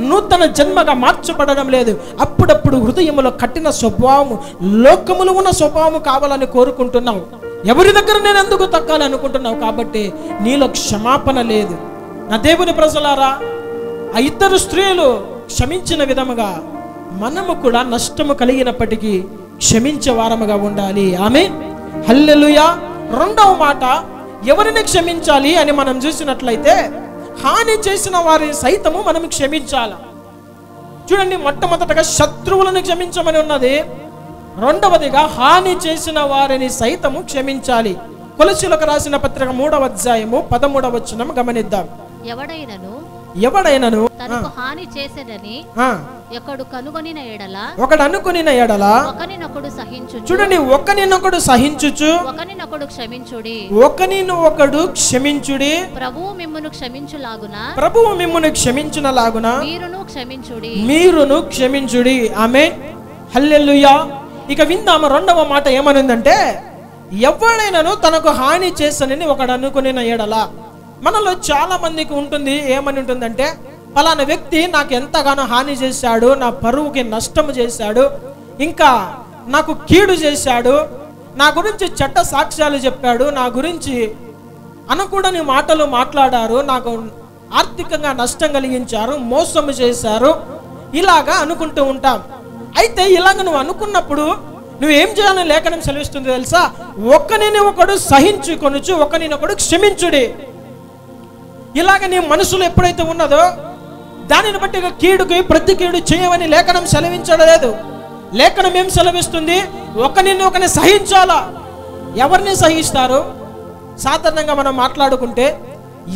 నూతన జన్మగా మార్చబడడం లేదు. అప్పుడప్పుడు హృదయంలో కఠిన స్వభావము, లోకములు ఉన్న స్వభావము కావాలని కోరుకుంటున్నావు. ఎవరి దగ్గర నేను ఎందుకు తక్కాలి అనుకుంటున్నావు. కాబట్టి నీలో క్షమాపణ లేదు. నా దేవుని ప్రజలారా, ఆ ఇద్దరు స్త్రీలు క్షమించిన విధముగా మనము కూడా నష్టము కలిగినప్పటికీ క్షమించే వారముగా ఉండాలి. ఆమేన్. హల్లెలూయా. రెండవ మాట, ఎవరిని క్షమించాలి అని మనం చూసినట్లయితే హాని చేసిన వారిని సైతము మనం క్షమించాలి. చూడండి, మొట్టమొదటగా శత్రువులను క్షమించమని ఉన్నది. రెండవదిగా హాని చేసిన వారిని సైతము క్షమించాలి. కొలసీలకు రాసిన పత్రిక 3వ అధ్యాయము 13వ వచనం గమనిద్దాం. ఎవడైనను తనకు హాని చేసేదని ఒకడు అనుకొనిన ఎడల ఒకనినొకడు సహించుచు. చూడండి, ఒకనినొకడు సహించుచు ఒకనినొకడు క్షమించుడి. ఒకనినొకడు క్షమించుడి. ప్రభువు మిమ్మును క్షమించునలాగున మీరును క్షమించుడి. ఆమేన్. హల్లెలూయా. ఇక విందాము రెండవ మాట ఏమనుందంటే, ఎవడైనను తనకు హాని చేసనని ఒకడు అనుకునిన ఎడల. మనలో చాలా మందికి ఉంటుంది, ఏమని ఉంటుందంటే, ఫలానా వ్యక్తి నాకు ఎంతగానో హాని చేశాడు, నా పరువుకి నష్టం చేశాడు, ఇంకా నాకు కీడు చేశాడు, నా గురించి చెడ్డ సాక్ష్యాలు చెప్పాడు, నా గురించి అనకూడని మాటలు మాట్లాడారు, నాకు ఆర్థికంగా నష్టం కలిగించారు, మోసం చేశారు, ఇలాగా అనుకుంటూ ఉంటాం. అయితే ఇలాగ నువ్వు అనుకున్నప్పుడు నువ్వేం చేయాలని లేఖనం సెలవిస్తుంది తెలుసా? ఒకరిని ఒకడు సహించుకొనుచు ఒకరినొకడు క్షమించుడి. ఇలాగ నీ మనసులో ఎప్పుడైతే ఉన్నదో దానిని బట్టి కీడుకి ప్రతి కీడు చేయమని లేఖనం సెలవించలేదు. లేఖనం ఏం సెలవిస్తుంది? ఒకరిని సహించాలా. ఎవరిని సహిస్తారు? సాధారణంగా మనం మాట్లాడుకుంటే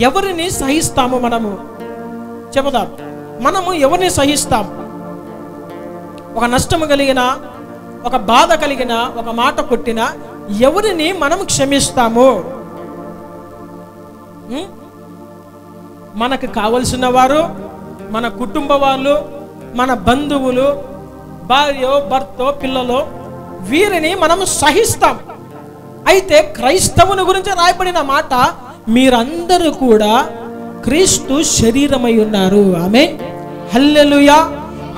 ఎవరిని సహిస్తాము? మనము చెబుదాం. మనము ఎవరిని సహిస్తాం? ఒక నష్టము కలిగిన, ఒక బాధ కలిగిన, ఒక మాట కొట్టిన ఎవరిని మనం క్షమిస్తాము? మనకు కావలసిన వారు, మన కుటుంబ వాళ్ళు, మన బంధువులు, భార్య, భర్త, పిల్లలు, వీరిని మనం సహిస్తాం. అయితే క్రైస్తవుని గురించి రాయబడిన మాట, మీరందరూ కూడా క్రీస్తు శరీరమై ఉన్నారు. ఆమేన్. హల్లెలూయా.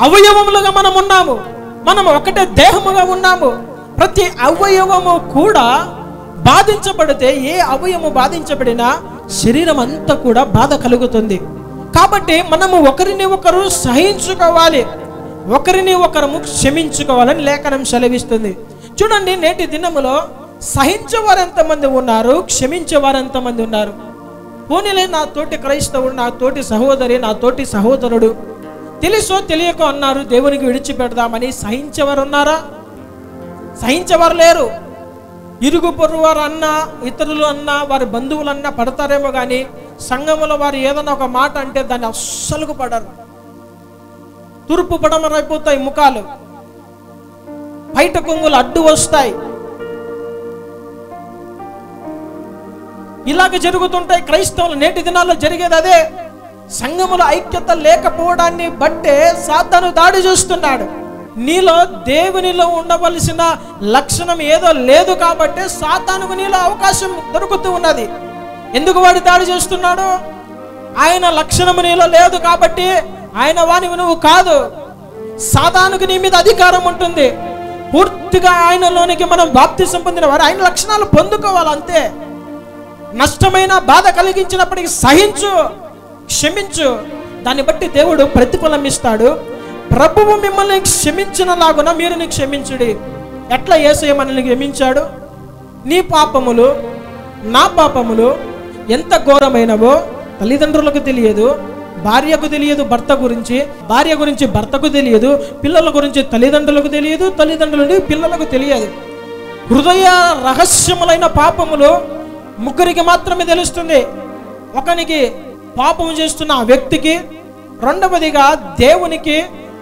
అవయవములుగా మనం ఉన్నాము. మనం ఒకటే దేహముగా ఉన్నాము. ప్రతి అవయవము కూడా బాధించబడితే, ఏ అవయవము బాధించబడినా శరీరం అంతా కూడా బాధ కలుగుతుంది. కాబట్టి మనము ఒకరిని ఒకరు సహించుకోవాలి, ఒకరిని ఒకరము క్షమించుకోవాలని లేఖనం సెలవిస్తుంది. చూడండి, నేటి దినములో సహించేవారు ఎంతమంది ఉన్నారు, క్షమించేవారు ఎంతమంది ఉన్నారు? పోనీలే, నా తోటి క్రైస్తవుడు, నా తోటి సహోదరి, నా తోటి సహోదరుడు తెలుసో తెలియకో అన్నారు, దేవునికి విడిచిపెడదామని సహించేవారు ఉన్నారా? సహించేవారు లేరు. ఇరుగు పొరుగు వారు అన్నా, ఇతరులు అన్నా, వారి బంధువులు అన్నా పడతారేమో కానీ సంఘములో వారు ఏదన్నా ఒక మాట అంటే దాన్ని అస్సలుకు పడరు. తూర్పు పడమరైపోతాయి ముఖాలు, బయట కొంగులు అడ్డు వస్తాయి. ఇలాగ జరుగుతుంటాయి క్రైస్తవులు. నేటి దినాల్లో జరిగేది అదే. సంఘములో ఐక్యత లేకపోవడాన్ని బట్టే సాతాను దాడి చేస్తున్నాడు. నీలో దేవునిలో ఉండవలసిన లక్షణం ఏదో లేదు కాబట్టి సాతానుకు నీలో అవకాశం దొరుకుతూ ఉన్నది. ఎందుకు వాడు దాడి చేస్తున్నాడు? ఆయన లక్షణము నీలో లేదు కాబట్టి ఆయన వానివి నువ్వు కాదు. సాతానుకు నీ మీద అధికారం ఉంటుంది. పూర్తిగా ఆయనలోనికి మనం బాప్తిసం పొందిన వారు ఆయన లక్షణాలు పొందుకోవాలి అంతే. నష్టమైన బాధ కలిగించినప్పటికీ సహించు, క్షమించు, దాన్ని బట్టి దేవుడు ప్రతిఫలం ఇస్తాడు. ప్రభువు మిమ్మల్ని క్షమించినలాగున మీరు నీ క్షమించుడి. ఎట్లా యేసయ్య మనల్ని క్షమించాడు? నీ పాపములు నా పాపములు ఎంత ఘోరమైనవో తల్లిదండ్రులకు తెలియదు, భార్యకు తెలియదు భర్త గురించి, భార్య గురించి భర్తకు తెలియదు, పిల్లల గురించి తల్లిదండ్రులకు తెలియదు, తల్లిదండ్రుల పిల్లలకు తెలియదు. హృదయ రహస్యములైన పాపములు ముగ్గురికి మాత్రమే తెలుస్తుంది. ఒకనికి పాపము చేస్తున్న ఆ వ్యక్తికి, రెండవదిగా దేవునికి,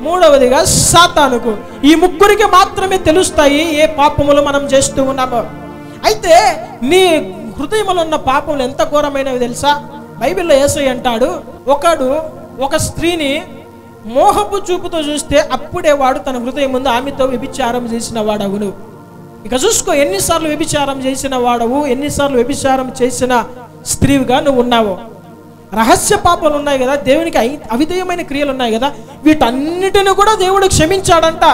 మూడవదిగా సాతానుకు. ఈ ముగ్గురికి మాత్రమే తెలుస్తాయి ఏ పాపములు మనం చేస్తూ ఉన్నామో. అయితే నీ హృదయంలో ఉన్న పాపములు ఎంత ఘోరమైనవి తెలుసా? బైబిల్లో యేసయ్య అంటాడు, ఒకడు ఒక స్త్రీని మోహపు చూపుతో చూస్తే అప్పుడే వాడు తన హృదయం ముందు ఆమెతో వ్యభిచారం చేసిన వాడవును. ఇక చూసుకో, ఎన్నిసార్లు వ్యభిచారం చేసిన వాడవు, ఎన్నిసార్లు వ్యభిచారం చేసిన స్త్రీగా నువ్వు ఉన్నావు. రహస్య పాపాలు ఉన్నాయి కదా, దేవునికి అవిధేయమైన క్రియలు ఉన్నాయి కదా, వీటన్నిటిని కూడా దేవుడు క్షమించాడంట.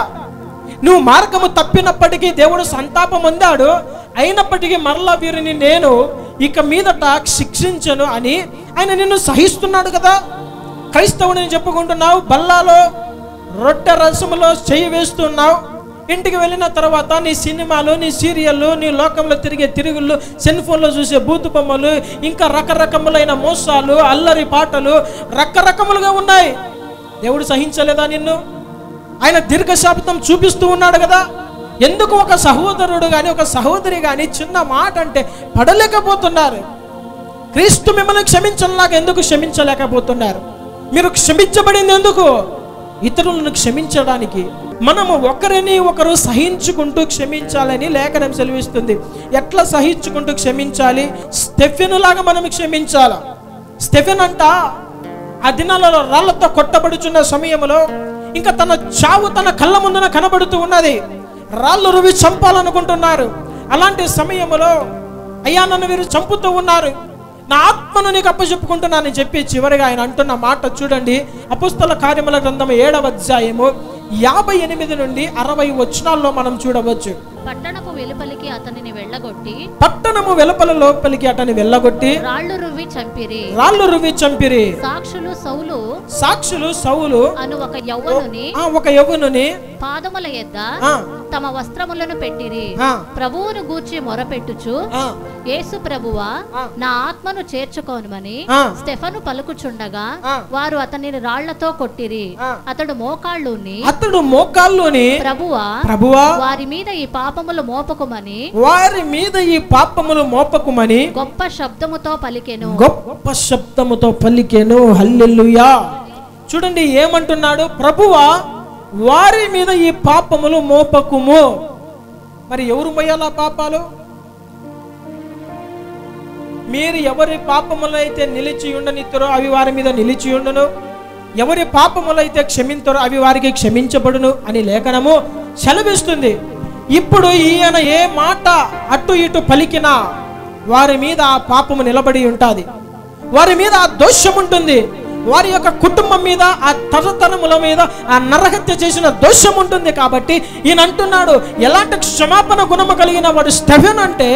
నువ్వు మార్గము తప్పినప్పటికీ దేవుడు సంతాపం పొందాడు. అయినప్పటికీ మరలా వీరిని నేను ఇక మీదట శిక్షించను అని ఆయన నిన్ను సహిస్తున్నాడు కదా. క్రైస్తవుని చెప్పుకుంటున్నావు, బల్లాలో రొట్టె రసములో చెయ్యి వేస్తున్నావు. ఇంటికి వెళ్ళిన తర్వాత నీ సినిమాలు, నీ సీరియళ్ళు, నీ లోకంలో తిరిగే తిరుగుళ్ళు, సెల్ ఫోన్లో చూసే బూతు బొమ్మలు, ఇంకా రకరకములైన మోసాలు, అల్లరి పాటలు రకరకములుగా ఉన్నాయి. దేవుడు సహించలేదా నిన్ను? ఆయన దీర్ఘశాపతం చూపిస్తూ ఉన్నాడు కదా. ఎందుకు ఒక సహోదరుడు కానీ ఒక సహోదరి కానీ చిన్న మాట అంటే పడలేకపోతున్నారు? క్రీస్తు మిమ్మల్ని క్షమించలాగా ఎందుకు క్షమించలేకపోతున్నారు? మీరు క్షమించబడింది ఎందుకు? ఇతరులను క్షమించడానికి. మనము ఒకరిని ఒకరు సహించుకుంటూ క్షమించాలని లేఖనం సెలవిస్తుంది. ఎట్లా సహించుకుంటూ క్షమించాలి? స్టెఫెను లాగా మనం క్షమించాలి. స్టెఫెన్ అంట ఆ దినాలలో రాళ్లతో కొట్టబడుచున్న సమయంలో ఇంకా తన చావు తన కళ్ళ ముందున కనబడుతూ ఉన్నది. రాళ్ళు రువి చంపాలనుకుంటున్నారు. అలాంటి సమయంలో అయ్యా నన్ను వీరు చంపుతూ ఉన్నారు, నా ఆత్మను నీకు అప్పచెప్పుకుంటున్నానని చెప్పి చివరిగా ఆయన అంటున్న మాట చూడండి. అపోస్తల కార్యముల గ్రంథం 7వ అధ్యాయము 58 నుండి 60 వచనాల్లో మనం చూడవచ్చు. పట్టణపు వెలుపలికి అతనిని వెళ్ళగొట్టి, పట్టణము వెలుపల లోపలికి అతని వెళ్ళగొట్టి రాళ్ళు రువ్వి చంపిరి. సాక్షులు సౌలు అను ఒక యవ్వనుని పాదముల యొద్ద తమ వస్త్రములను పెట్టిరి. ప్రభువును గూర్చి మొరపెట్టుచు, యేసు ప్రభువా నా ఆత్మను చేర్చుకోనుమని స్టెఫను పలుకుచుండగా వారు అతనిని రాళ్లతో కొట్టిరి. అతడు మోకాళ్ళుని ప్రభువా వారి మీద ఈ పాపములు మోపకుమని గొప్ప శబ్దముతో పలికెను. హల్లెలూయా. చూడండి ఏమంటున్నాడు? ప్రభువా వారి మీద ఈ పాపములు మోపకుము. మరి ఎవరు మోయాలా పాపాలు? మీరు ఎవరి పాపములైతే నిలిచి ఉండనిత్తరో అవి వారి మీద నిలిచి ఉండును, ఎవరి పాపములైతే క్షమించరో అవి వారికి క్షమించబడును అని లేఖనము సెలవిస్తుంది. ఇప్పుడు ఈయన ఏ మాట అటు ఇటు పలికినా వారి మీద ఆ పాపము నిలబడి ఉంటుంది, వారి మీద ఆ దోషం ఉంటుంది, వారి యొక్క కుటుంబం మీద ఆ తరతరముల మీద ఆ నరహత్య చేసిన దోషం ఉంటుంది. కాబట్టి ఈయన అంటున్నాడు, ఎలాంటి క్షమాపణ గుణము కలిగిన వాడు స్టెఫెన్ అంటే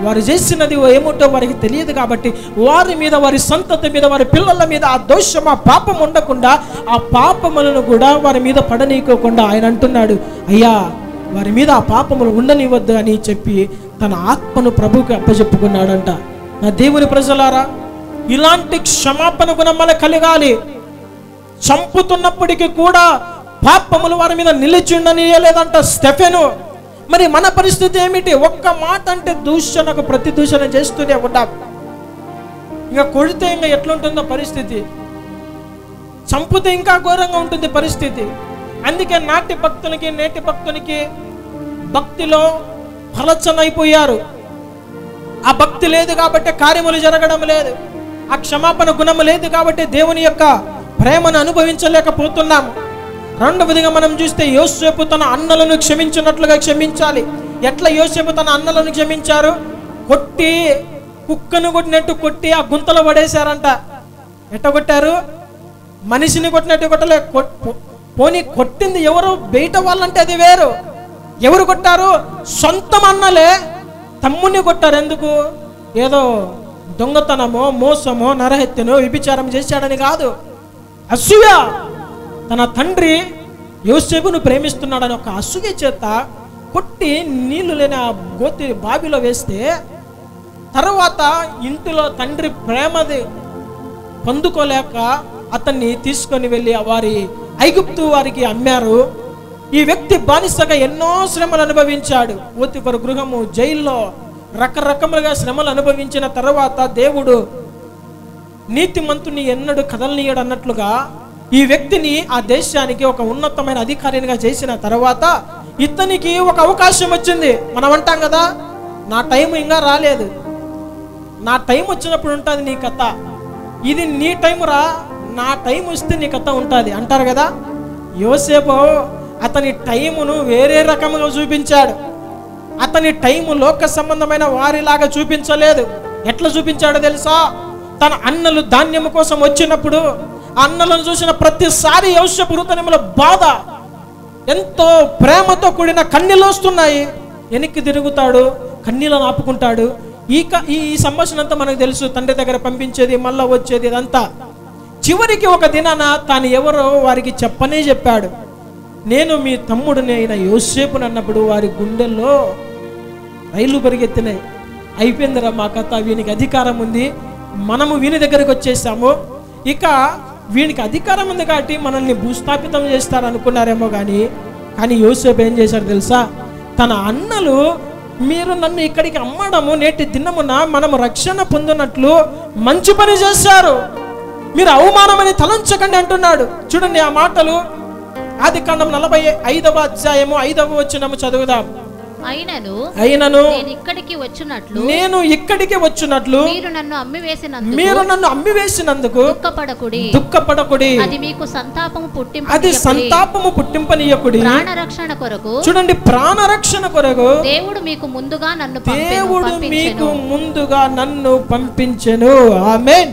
వారు చేసినది ఏమిటో వారికి తెలియదు. కాబట్టి వారి మీద, వారి సంతతి మీద, వారి పిల్లల మీద ఆ దోషం, ఆ పాపం ఉండకుండా ఆ పాపములను కూడా వారి మీద పడనీయకోకుండా ఆయన అంటున్నాడు, అయ్యా వారి మీద ఆ పాపములు ఉండనివ్వద్దు అని చెప్పి తన ఆత్మను ప్రభువుకి అప్పచెప్పుకున్నాడంట. నా దేవుని ప్రజలారా, ఇలాంటి క్షమాపణ గుణం మనకు కలగాలి. చంపుతున్నప్పటికీ కూడా పాపములు వారి మీద నిలిచి ఉండనియలేదంట స్టెఫెను. మరి మన పరిస్థితి ఏమిటి? ఒక్క మాట అంటే దూషణకు ప్రతి దూషణ చేస్తూనే ఉంటాం. ఇంకా కొడితే ఇంకా ఎట్లుంటుందో పరిస్థితి, చంపితే ఇంకా ఘోరంగా ఉంటుంది పరిస్థితి. అందుకే నాటి భక్తునికి నేటి భక్తునికి భక్తిలో పలచనైపోయారు. ఆ భక్తి లేదు కాబట్టి కార్యములు జరగడం లేదు, ఆ క్షమాపణ గుణము లేదు కాబట్టి దేవుని యొక్క ప్రేమను అనుభవించలేకపోతున్నాము. రెండవదిగా మనం చూస్తే యోసేపు తన అన్నలను క్షమించినట్లుగా క్షమించాలి. ఎట్లా యోసేపు తన అన్నలను క్షమించారు? కొట్టి, కుక్కను కొట్టినట్టు కొట్టి ఆ గుంతలో పడేశారంట. ఎట్ట కొట్టారు? మనిషిని కొట్టినట్టు కొట్టలే. పోనీ కొట్టింది ఎవరు? బయట వాళ్ళంటే అది వేరు, ఎవరు కొట్టారు? సొంతం అన్నలే తమ్ముని కొట్టారు. ఎందుకు? ఏదో దొంగతనమో మోసమో నరహత్యనో వ్యభిచారం చేశాడని కాదు. అసూయ. తన తండ్రి యోసేపును ప్రేమిస్తున్నాడని ఒక అసూయ చేత కొట్టి నీళ్లు లేని ఆ గోతి బావిలో వేస్తే, తర్వాత ఇంటిలో తండ్రి ప్రేమది పొందుకోలేక అతన్ని తీసుకొని వెళ్ళి వారి ఐగుప్తు వారికి అమ్మారు. ఈ వ్యక్తి బానిసగా ఎన్నో శ్రమలు అనుభవించాడు. పోతిఫరు గృహము, జైల్లో రకరకములుగా శ్రమలు అనుభవించిన తర్వాత దేవుడు నీతిమంతుని ఎన్నడూ కదలనీయడు అన్నట్లుగా ఈ వ్యక్తిని ఆ దేశానికి ఒక ఉన్నతమైన అధికారినిగా చేసిన తర్వాత ఇతనికి ఒక అవకాశం వచ్చింది. మనం అంటాం కదా, నా టైం ఇంకా రాలేదు, నా టైం వచ్చినప్పుడు ఉంటుంది నీ కథ, ఇది నీ టైం రా, నా టైం వస్తే నీ కథ ఉంటుంది అంటారు కదా. యోసేపు అతని టైమును వేరే రకముగా చూపించాడు. అతని టైము లోక సంబంధమైన వారిలాగా చూపించలేదు. ఎట్లా చూపించాడో తెలుసా? తన అన్నలు ధాన్యము కోసం వచ్చినప్పుడు అన్నలను చూసిన ప్రతిసారి యోసేపు హృదయంలో బాధ, ఎంతో ప్రేమతో కూడిన కన్నీళ్ళు వస్తున్నాయి. వెనక్కి తిరుగుతాడు, కన్నీళ్ళను ఆపుకుంటాడు. ఈ సంభాషణ అంతా మనకు తెలుసు. తండ్రి దగ్గర పంపించేది, మళ్ళా వచ్చేది, ఇదంతా. చివరికి ఒక దినాన తాను ఎవరో వారికి చెప్పనే చెప్పాడు, నేను మీ తమ్ముడిని అయిన యోసేపుని అన్నప్పుడు వారి గుండెల్లో రైలు పరిగెత్తినాయి. అయిపోయిందిరా మా కథ, వీనికి అధికారం ఉంది, మనము వీని దగ్గరికి వచ్చేసాము, ఇక వీనికి అధికారం ఉంది కాబట్టి మనల్ని భూస్థాపితం చేస్తారు అనుకున్నారేమో. కానీ యోసేపు ఏం చేశాడు తెలుసా? తన అన్నలు మీరు నన్ను ఇక్కడికి అమ్మడము నేటి దినమున మనము రక్షణ పొందినట్లు మంచి పని చేశారు, మీరు అవమానమని తలంచకండి అంటున్నాడు. చూడండి ఆ మాటలు. ఆదికాండం 45వ అధ్యాయము 5వ వచనము చదువుదాం. అయినను నేను ఇక్కడికి వచ్చినట్లు మీరు నన్ను అమ్మివేసినందుకు దుఃఖపడకుడి, అది సంతాపము పుట్టింపనీయకుడి. చూడండి, ప్రాణరక్షణ కొరకు దేవుడు మీకు ముందుగా నన్ను పంపించెను. ఆమేన్,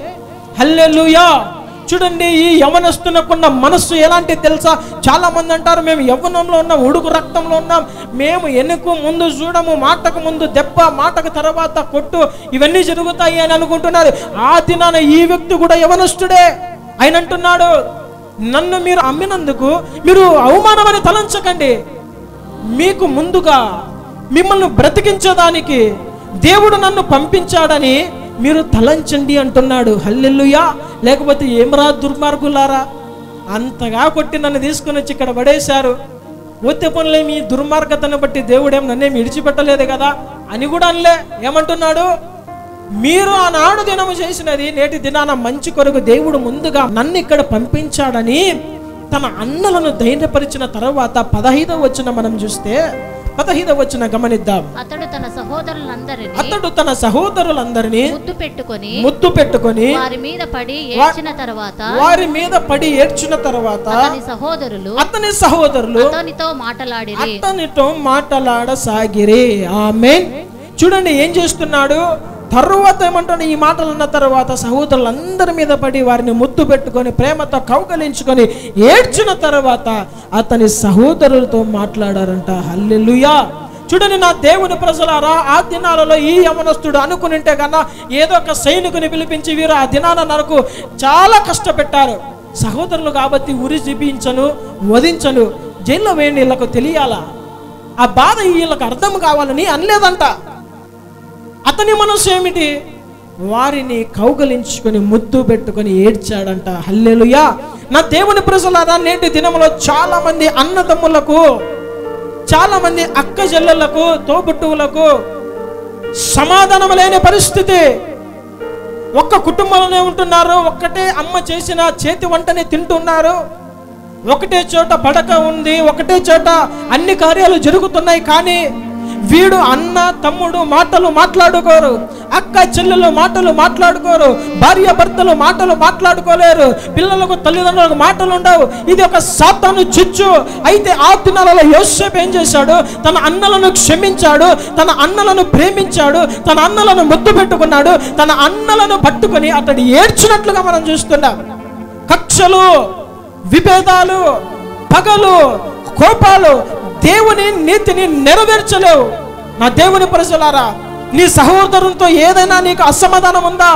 హల్లెలూయా. చూడండి, ఈ యవనస్తునకున్న మనస్సు ఎలాంటి తెలుసా? చాలా మంది అంటారు, మేము యవ్వనంలో ఉన్నాం, ఉడుకు రక్తంలో ఉన్నాం, మేము ఎన్నుకు ముందు చూడము, మాటకు ముందు దెబ్బ, మాటకు తర్వాత కొట్టు, ఇవన్నీ జరుగుతాయి అని అనుకుంటున్నారు. ఆ దినాన ఈ వ్యక్తి కూడా యవనస్తుడే. ఆయన అంటున్నాడు, నన్ను మీరు అమ్మినందుకు మీరు అవమానమని తలంచకండి, మీకు ముందుగా మిమ్మల్ని బ్రతికించడానికి దేవుడు నన్ను పంపించాడని మీరు తలంచండి అంటున్నాడు. హల్లెలూయా. లేకపోతే ఏమరా దుర్మార్గులారా, అంతగా కొట్టి నన్ను తీసుకుని వచ్చి ఇక్కడ పడేశారు, ఒత్తి పనులే మీ దుర్మార్గతను బట్టి దేవుడేం నన్నేమి విడిచిపెట్టలేదు కదా అని కూడా అనలే. ఏమంటున్నాడు? మీరు ఆనాడు దినము చేసినది నేటి దినాన మంచి కొరకు దేవుడు ముందుగా నన్ను ఇక్కడ పంపించాడని తన అన్నలను ధైర్యపరిచిన తర్వాత 15వ వచనం మనం చూస్తే, 15వ వచనం గమనిద్దాం. అతడు తన సహోదరులందరినీ ముద్దు పెట్టుకొని వారి మీద పడి ఏడ్చిన తర్వాత అతని సహోదరులు అతనితో మాటలాడసాగిరి. ఆమేన్. చూడండి ఏం చేస్తున్నాడు? తర్వాత ఏమంటాడు? ఈ మాటలు అన్న తర్వాత సహోదరులందరి మీద పడి వారిని ముద్దు పెట్టుకొని ప్రేమతో కౌగలించుకొని ఏడ్చిన తర్వాత అతని సహోదరులతో మాట్లాడారంట. హల్లెలూయా. చూడండి, నా దేవుని ప్రజలారా, ఆ దినాలలో ఈ యవనస్తుడు అనుకునింటే కన్నా ఏదో ఒక సైనికుని పిలిపించి వీరు ఆ దినాన నాకు చాలా కష్టపెట్టారు, సహోదరులు కాబట్టి ఉరి చూపించను, వధించను, జైల్లో వేయండి, వీళ్ళకు తెలియాలా, ఆ బాధ వీళ్ళకు అర్థం కావాలని అనలేదంట. అతని మనసు ఏమిటి? వారిని కౌగలించుకొని ముద్దు పెట్టుకొని ఏడ్చాడంట. హల్లెలూయా. నా దేవుని ప్రజలారా, నేటి దినములో చాలా మంది అన్నదమ్ములకు, చాలా మంది అక్క చెల్లెళ్లకు, తోబుట్టువులకు సమాధానం లేని పరిస్థితి. ఒక్క కుటుంబంలోనే ఉంటున్నారు, ఒక్కటే అమ్మ చేసిన చేతి వంటని తింటున్నారు, ఒకటే చోట పడక ఉంది, ఒకటే చోట అన్ని కార్యాలు జరుగుతున్నాయి. కానీ వీడు అన్న తమ్ముడు మాటలు మాట్లాడుకోరు, అక్క చెల్లెలు మాటలు మాట్లాడుకోరు, భార్య భర్తలు మాటలు మాట్లాడుకోలేరు, పిల్లలకు తల్లిదండ్రులకు మాటలు ఉండవు. ఇది ఒక సాతాను చిచ్చు. అయితే ఆ దినాలలో యోసేపు ఏం చేశాడు? తన అన్నలను క్షమించాడు, తన అన్నలను ప్రేమించాడు, తన అన్నలను ముద్దు పెట్టుకున్నాడు, తన అన్నలను పట్టుకొని అతడు ఏడ్చినట్లుగా మనం చూస్తున్నాం. కక్షలు, విభేదాలు, పగలు, కోపాలు, దేవుని నీతిని నెరవేర్చలేవు. నా దేవుని ప్రజలారా, నీ సహోదరునితో ఏదైనా నీకు అసమాధానం ఉందా,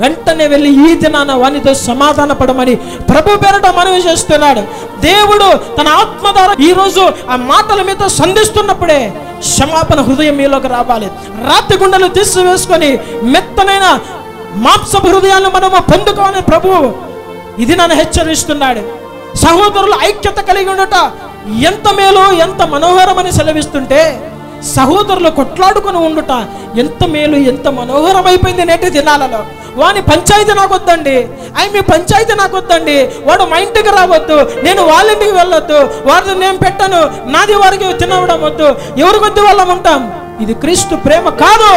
వెంటనే వెళ్ళి ఈ దినాన వానితో సమాధాన పడమని ప్రభు పేరట మనవి చేస్తున్నాడు. దేవుడు తన ఆత్మ ద్వారా ఈరోజు ఆ మాటల మీద సంధిస్తున్నప్పుడే క్షమాపణ హృదయం మీలోకి రావాలి. రాతి గుండెలు తీసివేసుకొని మెత్తనైన మాంసపు హృదయాలను మనము పొందుకోవాలని ప్రభువు ఇది నన్ను హెచ్చరిస్తున్నాడు. సహోదరుల ఐక్యత కలిగి ఉండట ఎంత మేలు, ఎంత మనోహరమని సెలవిస్తుంటే, సహోదరులు కొట్లాడుకొని ఉండుట ఎంత మేలు, ఎంత మనోహరమైపోయింది నేటి దినాలలో. వాని పంచాయతీ నాకు వద్దండి, మీ పంచాయతీ నాకు వద్దండి, వాడు మా ఇంటికి రావద్దు, నేను వాళ్ళ ఇంటికి వెళ్ళొద్దు, వాడిని నేను పెట్టను, నాది వారికి తినవడం వద్దు, ఎవరి కొద్ది వాళ్ళం ఉంటాం. ఇది క్రీస్తు ప్రేమ కాదు.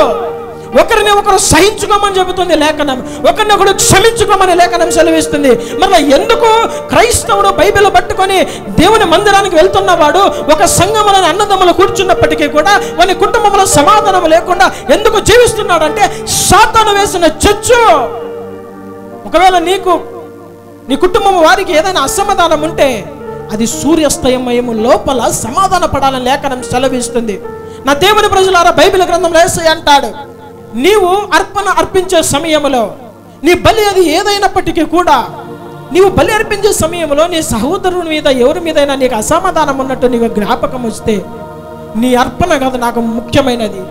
ఒకరిని ఒకరు సహించుకోమని చెబుతుంది లేఖనం, ఒకరిని ఒకరు క్షమించుకోమని లేఖనం సెలవిస్తుంది. మళ్ళీ ఎందుకు క్రైస్తవుడు బైబిల్ పట్టుకొని దేవుని మందిరానికి వెళ్తున్నవాడు ఒక సంఘములో అన్నదమ్ములు కూర్చున్నప్పటికీ కూడా వాని కుటుంబంలో సమాధానం లేకుండా ఎందుకు జీవిస్తున్నాడంటే సాతాను వేసిన చెచ్చు. ఒకవేళ నీ కుటుంబం వారికి ఏదైనా అసమాధానం ఉంటే అది సూర్యాస్తమయము లోపల సమాధాన పడాలని లేఖనం సెలవిస్తుంది. నా దేవుని ప్రజలారా, బైబిల్ గ్రంథంలో యేసయ్య అంటాడు, నీవు అర్పణ అర్పించే సమయంలో నీ బలి అది ఏదైనప్పటికీ కూడా, నీవు బలి అర్పించే సమయంలో నీ సహోదరుని మీద ఎవరి మీదైనా నీకు అసమాధానం ఉన్నట్టు నీకు జ్ఞాపకం వస్తే నీ అర్పణ కాదు నాకు ముఖ్యమైనది.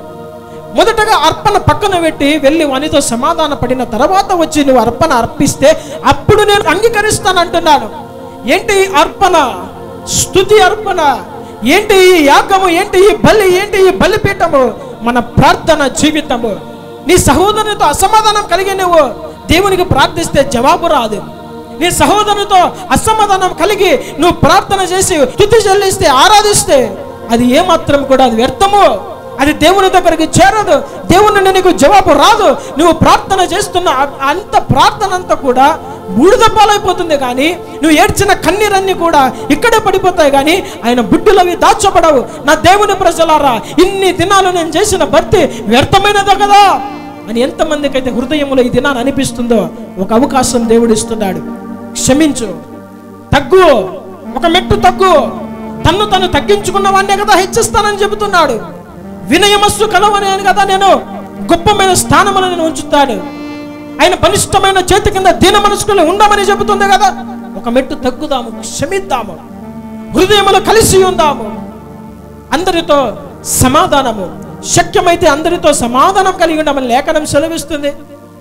మొదటగా అర్పణ పక్కన పెట్టి వెళ్ళి వానితో సమాధాన పడిన తర్వాత వచ్చి నువ్వు అర్పణ అర్పిస్తే అప్పుడు నేను అంగీకరిస్తానంటున్నాను. ఏంటి ఈ అర్పణ? స్తుతి అర్పణ. ఏంటి ఈ యాగము? ఏంటి ఈ బలి? ఏంటి ఈ బలిపీఠము? మన ప్రార్థన జీవితము. నీ సహోదరునితో అసమాధానం కలిగి నువ్వు దేవునికి ప్రార్థిస్తే జవాబు రాదు. నీ సహోదరునితో అసమాధానం కలిగి నువ్వు ప్రార్థన చేసి స్తుతి చెల్లిస్తే, ఆరాధిస్తే అది ఏమాత్రం కూడా అది వ్యర్థము. అది దేవుని దగ్గరికి చేరదు. దేవుని నుండి నీకు జవాబు రాదు. నువ్వు ప్రార్థన చేస్తున్న అంత ప్రార్థన అంతా కూడా బూడిద పాలైపోతుంది. కానీ నువ్వు ఏడ్చిన కన్నీరన్నీ కూడా ఇక్కడే పడిపోతాయి, కానీ ఆయన బుడ్డులు అవి దాచబడవు. నా దేవుని ప్రజలారా, ఇన్ని దినాలు నేను చేసిన భక్తి వ్యర్థమైనదా కదా అని ఎంతమందికి అయితే హృదయంలో ఈ దినాన్ని అనిపిస్తుందో ఒక అవకాశం దేవుడు ఇస్తున్నాడు. క్షమించు, తగ్గు, ఒక మెట్టు తగ్గు. తను తగ్గించుకున్న వాడినే కదా హెచ్చిస్తానని చెబుతున్నాడు. వినయమస్సు కలవని అని కదా నేను గొప్పమైన స్థానములను నేను ఉంచుతాడు. ఆయన బలిష్టమైన చేతి కింద దీన మనసుకుని ఉండమని చెబుతుంది కదా. ఒక మెట్టు తగ్గుదాము, క్షమిద్దాము, హృదయములో కలిసి ఉందాము, అందరితో సమాధానము, శక్యమైతే అందరితో సమాధానం కలిగి ఉండమని లేఖనం సెలవిస్తుంది.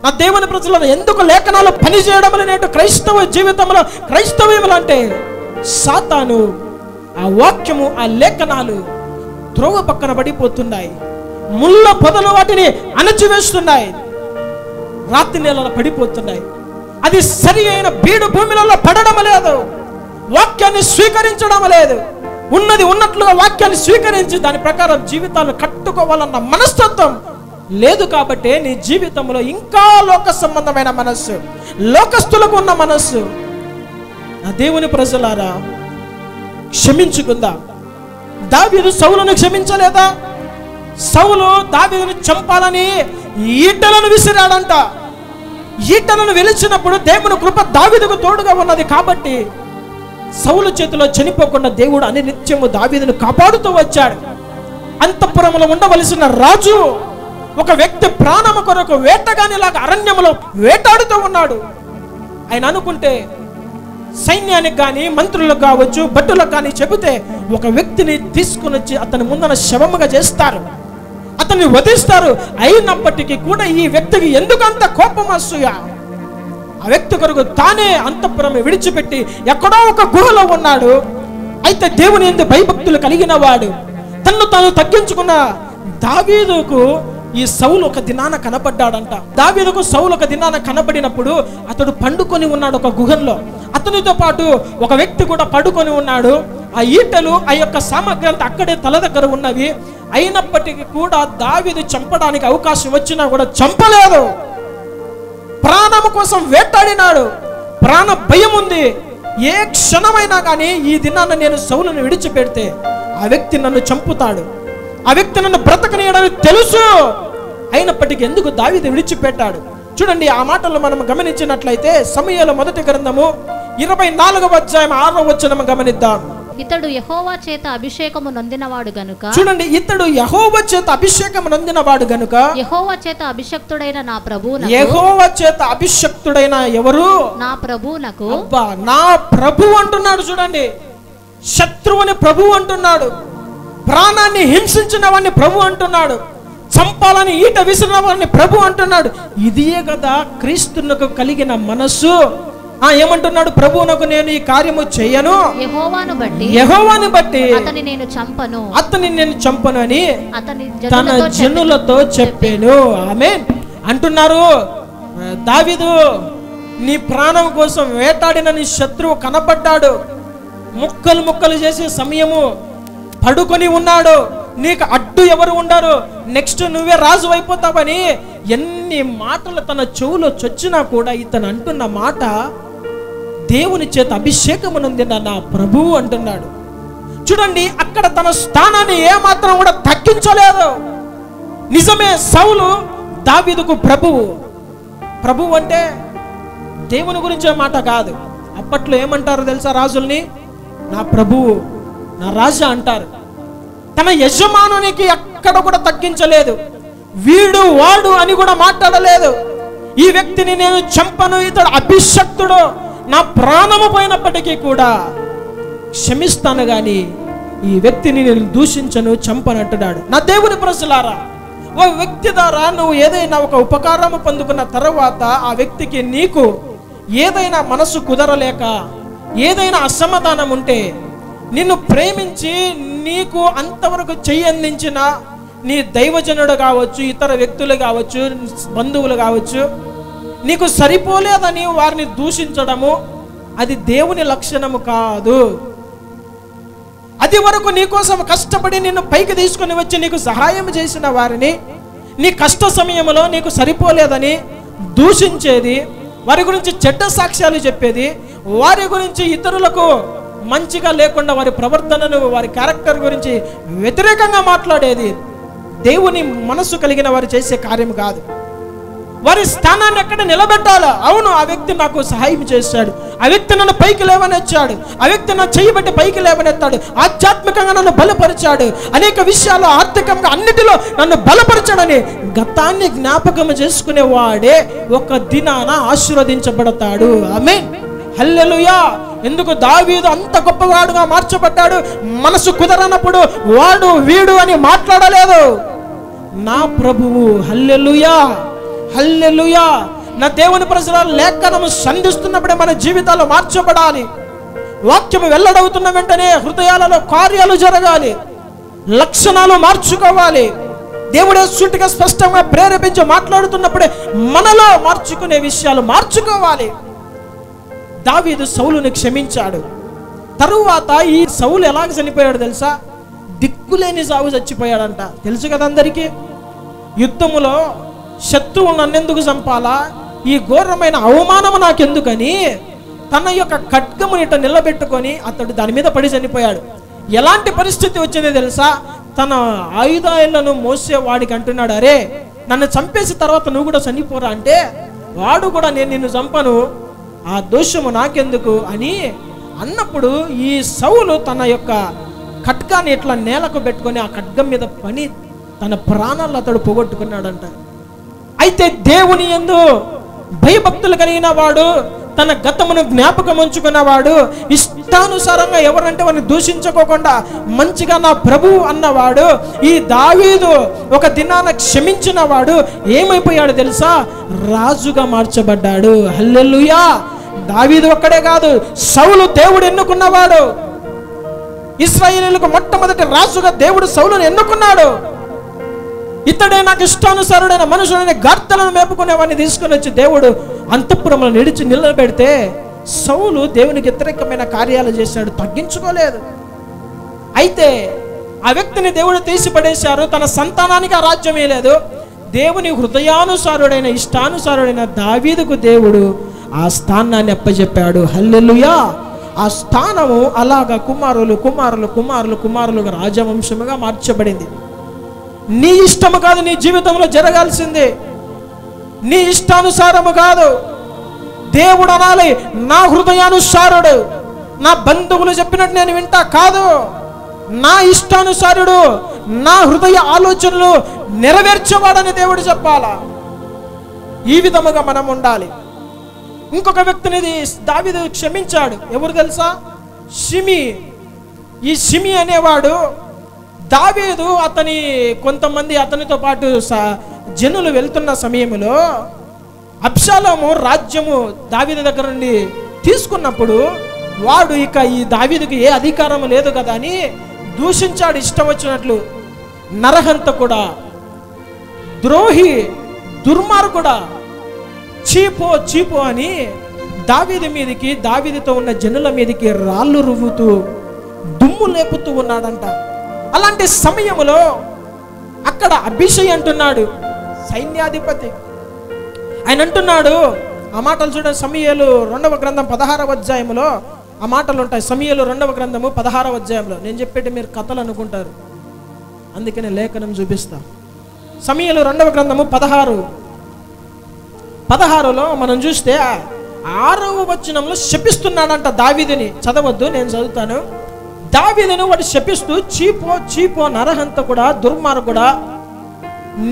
నా దేవుని ప్రజలను ఎందుకు లేఖనాలు పనిచేయడం అనేటు క్రైస్తవ జీవితంలో క్రైస్తవ్యములు అంటే సాతాను ఆ వాక్యము, ఆ లేఖనాలు త్రోవ పక్కన పడిపోతున్నాయి. ముళ్ళ పొదలు వాటిని అణచివేస్తున్నాయి, రాత్రి నేలలో పడిపోతున్నాయి. అది సరి అయిన బీడు భూమిలలో పడడం లేదు, వాక్యాన్ని స్వీకరించడం లేదు. ఉన్నది ఉన్నట్లుగా వాక్యాన్ని స్వీకరించి దాని ప్రకారం జీవితాన్ని కట్టుకోవాలన్న మనస్తత్వం లేదు. కాబట్టి నీ జీవితంలో ఇంకా లోక సంబంధమైన మనస్సు, లోకస్తులకు ఉన్న మనస్సు. నా దేవుని ప్రజలారా, క్షమించుకుందా. దావీదు సౌలును క్షమించలేదా? సౌలు దావీదును చంపాలని ఈటలను విసిరాడంట. ఈటలను వెలిచినప్పుడు దేవుని కృప దావీదుకు తోడుగా ఉన్నది కాబట్టి సౌలు చేతిలో చనిపోకుండా దేవుడు అనినిత్యము దావీదును కాపాడుతూ వచ్చాడు. అంతఃపురంలో ఉండవలసిన రాజు ఒక వ్యక్తి ప్రాణము కొరకు వేటగానిలాగా అరణ్యంలో వేటాడుతూ ఉన్నాడు. ఆయన అనుకుంటే సైన్యానికి కానీ మంత్రులకు కావచ్చు, భటులకు కానీ చెబితే ఒక వ్యక్తిని తీసుకుని వచ్చి అతని ముందన శవముగా చేస్తారు, అతన్ని వధిస్తారు. అయినప్పటికీ కూడా ఈ వ్యక్తికి ఎందుకంత కోపం అసూయ? ఆ వ్యక్తి కొరకు తానే అంతఃపురం విడిచిపెట్టి ఎక్కడో ఒక గుహలో ఉన్నాడు. అయితే దేవుని యందు భయభక్తులు కలిగిన వాడు, తన్ను తాను తగ్గించుకున్న దావీదుకు ఈ సౌలు ఒక దినాన కనబడ్డాడంట. దావీదుకు సౌలు ఒక దినాన కనబడినప్పుడు అతడు పండుకొని ఉన్నాడు ఒక గుహంలో. అతనితో పాటు ఒక వ్యక్తి కూడా పడుకొని ఉన్నాడు. ఆ ఈటలు, ఆ యొక్క సామగ్రి అంతా అక్కడే తల దగ్గర ఉన్నవి. అయినప్పటికీ కూడా దావీదు చంపడానికి అవకాశం వచ్చినా కూడా చంపలేదు. ప్రాణము కోసం వేటాడినాడు. ప్రాణ భయం ఉంది. ఏ క్షణమైనా కానీ ఈ దినాన నేను సౌలును విడిచిపెడితే ఆ వ్యక్తి నన్ను చంపుతాడు, ఆ వ్యక్తి నన్ను బ్రతకనీయడానికి తెలుసు. అయినప్పటికీ ఎందుకు దావీదు విడిచిపెట్టాడు? చూడండి, ఆ మాటలు మనం గమనించినట్లయితే సమూయేలు మొదటి గ్రంథము 24వ అధ్యాయం 6వ వచనం గమనిద్దాం. ఇతడు యెహోవా చేత అభిషేకము నొందినవాడు గనుక, చూడండి, ఇతడు యెహోవా చేత అభిషేకం నొందినవాడు గనుక, యెహోవా చేత అభిషక్తుడైన నా ప్రభువునకు, యెహోవా చేత అభిషక్తుడైన ఎవరు? నా ప్రభువునకు. అబ్బా, నా ప్రభు అంటున్నాడు. చూడండి, శత్రువుని ప్రభు అంటున్నాడు, ప్రాణాన్ని హింసించిన వాడిని ప్రభు అంటున్నాడు, చంపాలని ఈట విసిరిన వాడిని ప్రభు అంటున్నాడు. ఇదియే కదా క్రీస్తునకు కలిగిన మనస్సు. ఏమంటున్నాడు? ప్రభువునకు నేను ఈ కార్యము చేయను, యెహోవాను బట్టి అతని నేను చంపను అని అతని తన జనులతో చెప్పాను. ఆమేన్ అంటున్నారు. దావీదు, నీ ప్రాణం కోసం వేటాడిన నీ శత్రువు కనపడ్డాడు, ముక్కలు ముక్కలు చేసే సమయము పడుకొని ఉన్నాడు, నీకు అడ్డు ఎవరు ఉండరు, నెక్స్ట్ నువ్వే రాజు అయిపోతావని ఎన్ని మాటలు తన చెవులో చొచ్చినా కూడా ఇతను అంటున్న మాట, దేవుని చేత అభిషేకము నొందిన నా ప్రభువు అంటున్నాడు. చూడండి, అక్కడ తన స్థానాన్ని ఏమాత్రం కూడా తగ్గించలేదు. నిజమే, సౌలు దావీదుకు ప్రభువు. ప్రభువు అంటే దేవుని గురించే మాట కాదు. అప్పట్లో ఏమంటారు తెలుసా రాజుల్ని? నా ప్రభువు, నా రాజా అంటారు. తన యజమానునికి ఎక్కడ కూడా తగ్గించలేదు. వీడు వాడు అని కూడా మాట్లాడలేదు. ఈ వ్యక్తిని నేను చంపను, ఇతడు అభిషక్తుడు, నా ప్రాణము పోయినప్పటికీ కూడా క్షమిస్తాను గాని ఈ వ్యక్తిని నేను దూషించను, చంపను అంటున్నాడు. నా దేవుని ప్రజలారా, ఓ వ్యక్తి ద్వారా నువ్వు ఏదైనా ఒక ఉపకారము పొందుకున్న తర్వాత ఆ వ్యక్తికి నీకు ఏదైనా మనసు కుదరలేక ఏదైనా అసమాధానం ఉంటే, నిన్ను ప్రేమించి నీకు అంతవరకు చెయ్యందించిన నీ దైవజనుడు కావచ్చు, ఇతర వ్యక్తులు కావచ్చు, బంధువులు కావచ్చు, నీకు సరిపోలేదని వారిని దూషించడము అది దేవుని లక్షణము కాదు. అది వరకు నీకోసం కష్టపడి నిన్ను పైకి తీసుకొని వచ్చి నీకు సహాయం చేసిన వారిని నీ కష్ట సమయంలో నీకు సరిపోలేదని దూషించేది, వారి గురించి చెడ్డ సాక్ష్యాలు చెప్పేది, వారి గురించి ఇతరులకు మంచిగా లేకుండా వారి ప్రవర్తనను, వారి క్యారెక్టర్ గురించి వ్యతిరేకంగా మాట్లాడేది దేవుని మనసు కలిగిన వారు చేసే కార్యం కాదు. వారి స్థానాన్ని ఎక్కడ నిలబెట్టాలా? అవును, ఆ వ్యక్తి నాకు సహాయం చేశాడు, ఆ వ్యక్తి నన్ను పైకి లేవనెచ్చాడు, ఆ వ్యక్తి నా చేయబట్టి పైకి లేవనెత్తాడు, ఆధ్యాత్మికంగా నన్ను బలపరిచాడు, అనేక విషయాలు ఆర్థికంగా అన్నిటిలో నన్ను బలపరచాడని గతాన్ని జ్ఞాపకం చేసుకునే వాడే ఒక దినాన ఆశీర్వదించబడతాడు. ఆమేన్, హల్లెలూయా. ఎందుకు దావీదు అంత గొప్పవాడుగా మార్చబడ్డాడు? మనసు కుదరనప్పుడు వాడు వీడు అని మాట్లాడలేదు. నా ప్రభువు, హల్లెలూయా, హల్లెలూయా. నా దేవుని ప్రజల లేఖనము సంధిస్తున్నప్పుడే మన జీవితాలు మార్చబడాలి. వాక్యము వెల్లడవుతున్న వెంటనే హృదయాలలో కార్యాలు జరగాలి, లక్షణాలు మార్చుకోవాలి. దేవుడే సూటిగా స్పష్టంగా ప్రేరేపించి మాట్లాడుతున్నప్పుడే మనలో మార్చుకునే విషయాలు మార్చుకోవాలి. దావీదు సౌలుని క్షమించాడు. తరువాత ఈ సౌలు ఎలాగ చనిపోయాడు తెలుసా? దిక్కులేని సాగు చచ్చిపోయాడంట. తెలుసు కదా అందరికీ. యుద్ధములో శత్రువు నన్నెందుకు చంపాలా, ఈ ఘోరమైన అవమానము నాకెందుకని తన యొక్క ఖడ్గముని ఇట నిలబెట్టుకొని అతడు దాని మీద పడి చనిపోయాడు. ఎలాంటి పరిస్థితి వచ్చిందో తెలుసా? తన ఆయుధాలను మోసే వాడికి అంటున్నాడు, అరే నన్ను చంపేసి తర్వాత నువ్వు కూడా చనిపోరా అంటే, వాడు కూడా నేను నిన్ను చంపను, ఆ దోషము నాకెందుకు అని అన్నప్పుడు ఈ సౌలు తన యొక్క ఖడ్గాన్ని ఇట్లా నేలకు పెట్టుకొని ఆ ఖడ్గం మీద పని తన ప్రాణాలను అతడు పోగొట్టుకున్నాడంట. అయితే దేవుని యందు భయభక్తులు కలిగిన వాడు, తన గతమును జ్ఞాపకం ఉంచుకున్నవాడు, ఇష్టానుసారంగా ఎవరంటే వారిని దూషించుకోకుండా మంచిగా నా ప్రభువు అన్నవాడు, ఈ దావీదు ఒక దినాన క్షమించిన వాడు ఏమైపోయాడు తెలుసా? రాజుగా మార్చబడ్డాడు. హల్లెలూయా. దావీదు ఒక్కడే కాదు, సౌలు దేవుడు ఎన్నుకున్నవాడు. ఇశ్రాయేలీయులకు మొట్టమొదటి రాజుగా దేవుడు సౌలును ఎన్నుకున్నాడు. ఇతడే నాకు ఇష్టానుసారుడైన మనుషుడైన గార్తలను మేపుకునేవాడిని తీసుకుని వచ్చి దేవుడు అంతఃపురంలో నిలబెడితే సౌలు దేవునికి వ్యతిరేకమైన కార్యాలు చేశాడు, తగ్గించుకోలేదు. అయితే ఆ వ్యక్తిని దేవుడు తీసి పడేశారు. తన సంతానానికి ఆ రాజ్యం లేదు. దేవుని హృదయానుసారుడైన ఇష్టానుసారుడైన దావీదుకు దేవుడు ఆ స్థానాన్ని అప్పచెప్పాడు. హల్లెలూయా. ఆ స్థానము అలాగా కుమారులుగా రాజవంశముగా మార్చబడింది. నీ ఇష్టము కాదు నీ జీవితంలో జరగాల్సింది, నీ ఇష్టానుసారము కాదు. దేవుడు అనాలి, నా హృదయానుసారుడు, నా బంధువులు చెప్పినట్టు నేను వింటా కాదు, నా ఇష్టానుసారుడు, నా హృదయ ఆలోచనలు నెరవేర్చేవాడని దేవుడు చెప్పాలా. ఈ విధముగా మనం ఉండాలి. ఇంకొక వ్యక్తిని దావీదు క్షమించాడు. ఎవరు తెలుసా? షిమి. ఈ షిమి అనేవాడు దావీదు కొంతమంది అతనితో పాటు జనులు వెళ్తున్న సమయంలో అబ్షాలోము రాజ్యము దావీదు దగ్గర నుండి తీసుకున్నప్పుడు వాడు ఇక ఈ దావీదుకి ఏ అధికారం లేదు కదా అని దూషించాడు ఇష్టం వచ్చినట్లు. నరహంతకుడా, ద్రోహి, దుర్మార్గుడా, చీపో అని దావీదు మీదకి, దావీదుతో ఉన్న జనుల మీదకి రాళ్ళు రువ్వుతూ దుమ్ము లేపుతూ ఉన్నాడంట. అలాంటి సమయంలో అక్కడ అభిషయ్ అంటున్నాడు, సైన్యాధిపతి. ఆయన అంటున్నాడు, ఆ మాటలు చూడండి, సమూయేలు 2వ గ్రంథం 16వ అధ్యాయంలో ఆ మాటలు ఉంటాయి. సమూయేలు 2వ గ్రంథము 16వ అధ్యాయంలో. నేను చెప్పేటి మీరు కథలు అనుకుంటారు, అందుకనే లేఖనం చూపిస్తా. సమూయేలు 2వ గ్రంథము 16లో మనం చూస్తే 6వ వచనంలో శపిస్తున్నాడంట దావీదుని. చదవద్దు, నేను చదువుతాను. దావీదును వాడు శపిస్తూ, చీపో నరహంతకుడా, దుర్మార్గుడా,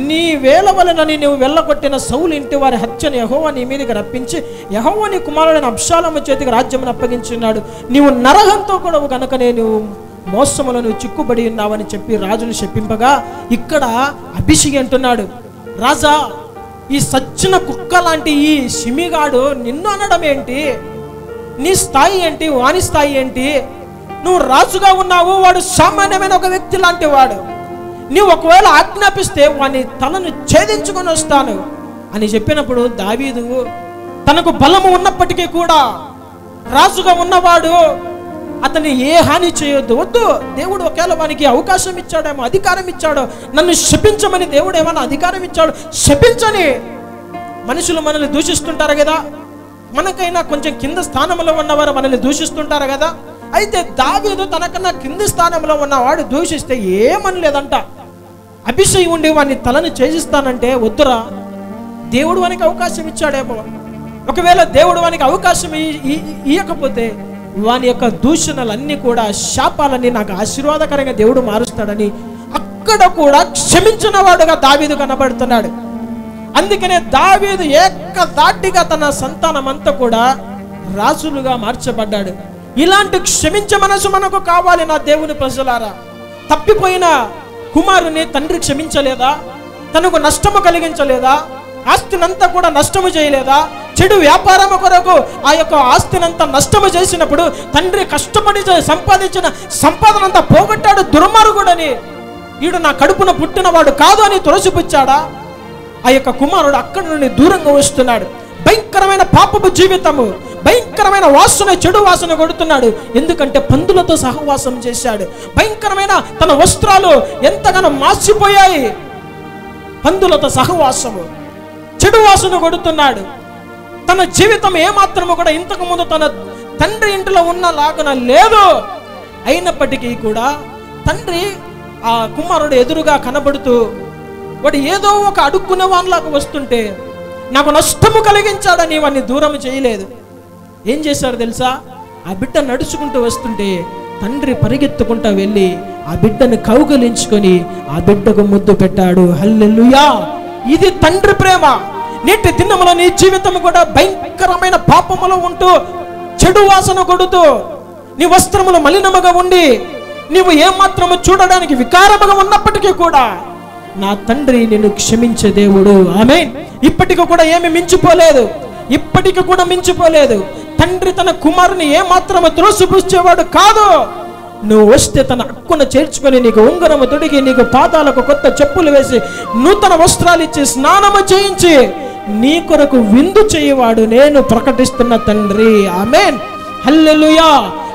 నీ వేల వలనని నువ్వు వెళ్ళగొట్టిన సౌలు ఇంటి వారి హత్యను యెహోవా నీ మీదకి రప్పించి యెహోవా నీ కుమారుడైన అబ్షాలోము చేతికి రాజ్యమును అప్పగించున్నాడు. నీవు నరహంతకుడు కనుకనే నువ్వు మోసములను చిక్కుబడి ఉన్నావని చెప్పి రాజును శపింపగా, ఇక్కడ అభిషేక్ అంటున్నాడు, రాజా, ఈ సచ్చిన కుక్క లాంటి ఈ షిమిగాడు నిన్ను అనడం ఏంటి? నీ స్థాయి ఏంటి? వాని స్థాయి ఏంటి? నువ్వు రాజుగా ఉన్నావు, వాడు సామాన్యమైన ఒక వ్యక్తి లాంటి వాడు. నీవు ఒకవేళ ఆజ్ఞాపిస్తే వాని తలను ఛేదించుకొని వస్తాను అని చెప్పినప్పుడు దావీదు తనకు బలము ఉన్నప్పటికీ కూడా, రాజుగా ఉన్నవాడు అతన్ని ఏ హాని చేయొద్దు, వద్దు. దేవుడు ఒకవేళ వానికి అవకాశం ఇచ్చాడేమో, అధికారం ఇచ్చాడో, నన్ను శపించమని దేవుడు ఏమైనా అధికారం ఇచ్చాడు, శపించని. మనుషులు మనల్ని దూషిస్తుంటారు కదా, మనకైనా కొంచెం కింద స్థానంలో ఉన్నవారు మనల్ని దూషిస్తుంటారు కదా. అయితే దావీదు తనకన్నా కింది స్థానంలో ఉన్నవాడు దూషిస్తే ఏమనలేదంట. అభిషేక్ ఉండి వాడిని తలను చేసిస్తానంటే వద్దురా, దేవుడు వానికి అవకాశం ఇచ్చాడేమో. ఒకవేళ దేవుడు వానికి అవకాశం ఇవ్వకపోతే వాని యొక్క దూషణలన్నీ కూడా, శాపాలన్నీ నాకు ఆశీర్వాదకరంగా దేవుడు మారుస్తాడని అక్కడ కూడా క్షమించిన వాడుగా దావీదు కనబడుతున్నాడు. అందుకనే దావీదు ఏకధాటిగా తన సంతానం అంతా కూడా రాజులుగా మార్చబడ్డాడు. ఇలాంటి క్షమించే మనసు మనకు కావాలి. నా దేవుని ప్రజలారా, తప్పిపోయిన కుమారుని తండ్రి క్షమించలేదా? తనకు నష్టము కలిగించలేదా? ఆస్తినంతా కూడా నష్టము చేయలేదా? చెడు వ్యాపారము కొరకు ఆ యొక్క ఆస్తినంతా నష్టము చేసినప్పుడు తండ్రి కష్టపడి సంపాదించిన సంపాదనంతా పోగొట్టాడు దుర్మార్గుడని. ఈడు నా కడుపున పుట్టినవాడు కాదు అని తులసిపుచ్చాడా? ఆ యొక్క కుమారుడు అక్కడి నుండి దూరంగా వస్తున్నాడు. భయంకరమైన పాపపు జీవితము, భయంకరమైన వాసన, చెడు వాసన కొడుతున్నాడు. ఎందుకంటే పందులతో సహవాసం చేశాడు. భయంకరమైన తన వస్త్రాలు ఎంతగానో మాసిపోయాయి. పందులతో సహవాసము, చెడు వాసన కొడుతున్నాడు. తన జీవితం ఏమాత్రము కూడా ఇంతకు ముందు తన తండ్రి ఇంటిలో ఉన్నలాగా లేదు. అయినప్పటికీ కూడా తండ్రి ఆ కుమారుడు ఎదురుగా కనబడుతూ వాడు ఏదో ఒక అడుక్కునే వాళ్ళలాగా వస్తుంటే నాకు నష్టము కలిగించాడని వాడిని దూరం చేయలేదు. ఏం చేశారు తెలుసా? ఆ బిడ్డ నడుచుకుంటూ వస్తుంటే తండ్రి పరిగెత్తుకుంటూ వెళ్ళి ఆ బిడ్డను కౌగలించుకొని ఆ బిడ్డకు ముద్దు పెట్టాడు. హల్లెలూయా! ఇది తండ్రి ప్రేమ. నేటి దినములో నీ జీవితం కూడా భయంకరమైన పాపములో ఉంటూ, చెడు వాసన కొడుతూ, నీ వస్త్రములు మలినముగా ఉండి, నీవు ఏమాత్రము చూడడానికి వికారముగా ఉన్నప్పటికీ కూడా నా తండ్రి నిన్ను క్షమించే దేవుడు. ఆమేన్. ఇప్పటికి కూడా ఏమి మించిపోలేదు, ఇప్పటికి కూడా మించిపోలేదు. తండ్రి తన కుమారుని ఏమాత్రము త్రోసిపుచ్చేవాడు కాదు. నువ్వు వస్తే తన హక్కున చేర్చుకొని నీకు ఉంగరము తొడిగి, నీకు పాదాలకు కొత్త చెప్పులు వేసి, నూతన వస్త్రాలు ఇచ్చి, స్నానము చేయించి నీ కొరకు విందు చేయవాడు నేను ప్రకటిస్తున్న తండ్రి. ఆమేన్. హల్లెలూయా.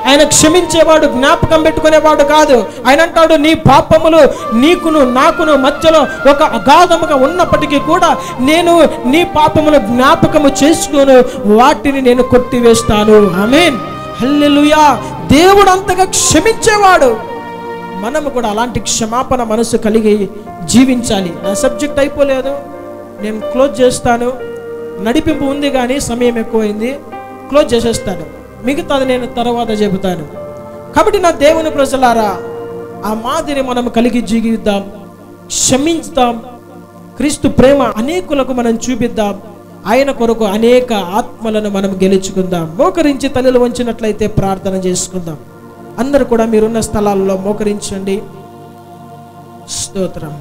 ఆయన క్షమించేవాడు, జ్ఞాపకం పెట్టుకునేవాడు కాదు. ఆయన అంటాడు, నీ పాపములు నీకును నాకును మధ్యలో ఒక అగాధముగా ఉన్నప్పటికీ కూడా నేను నీ పాపములు జ్ఞాపకము చేసుకుని వాటిని నేను కొట్టివేస్తాను. ఆమేన్. హల్లెలూయా. దేవుడు అంతగా క్షమించేవాడు. మనము కూడా అలాంటి క్షమాపణ మనసు కలిగి జీవించాలి. నా సబ్జెక్ట్ అయిపోలేదు, నేను క్లోజ్ చేస్తాను. నడిపింపు ఉంది కానీ సమయం ఎక్కువైంది, క్లోజ్ చేసేస్తాను. మిగతాది నేను తర్వాత చెబుతాను. కాబట్టి నా దేవుని ప్రజలారా, ఆ మాదిరి మనం కలిగి జీవిద్దాం, క్షమించుదాం. క్రీస్తు ప్రేమ అనేకులకు మనం చూపిద్దాం. ఆయన కొరకు అనేక ఆత్మలను మనం గెలుచుకుందాం. మోకరించి తలలు వంచినట్లయితే ప్రార్థన చేసుకుందాం. అందరూ కూడా మీరున్న స్థలాల్లో మోకరించండి. స్తోత్రం.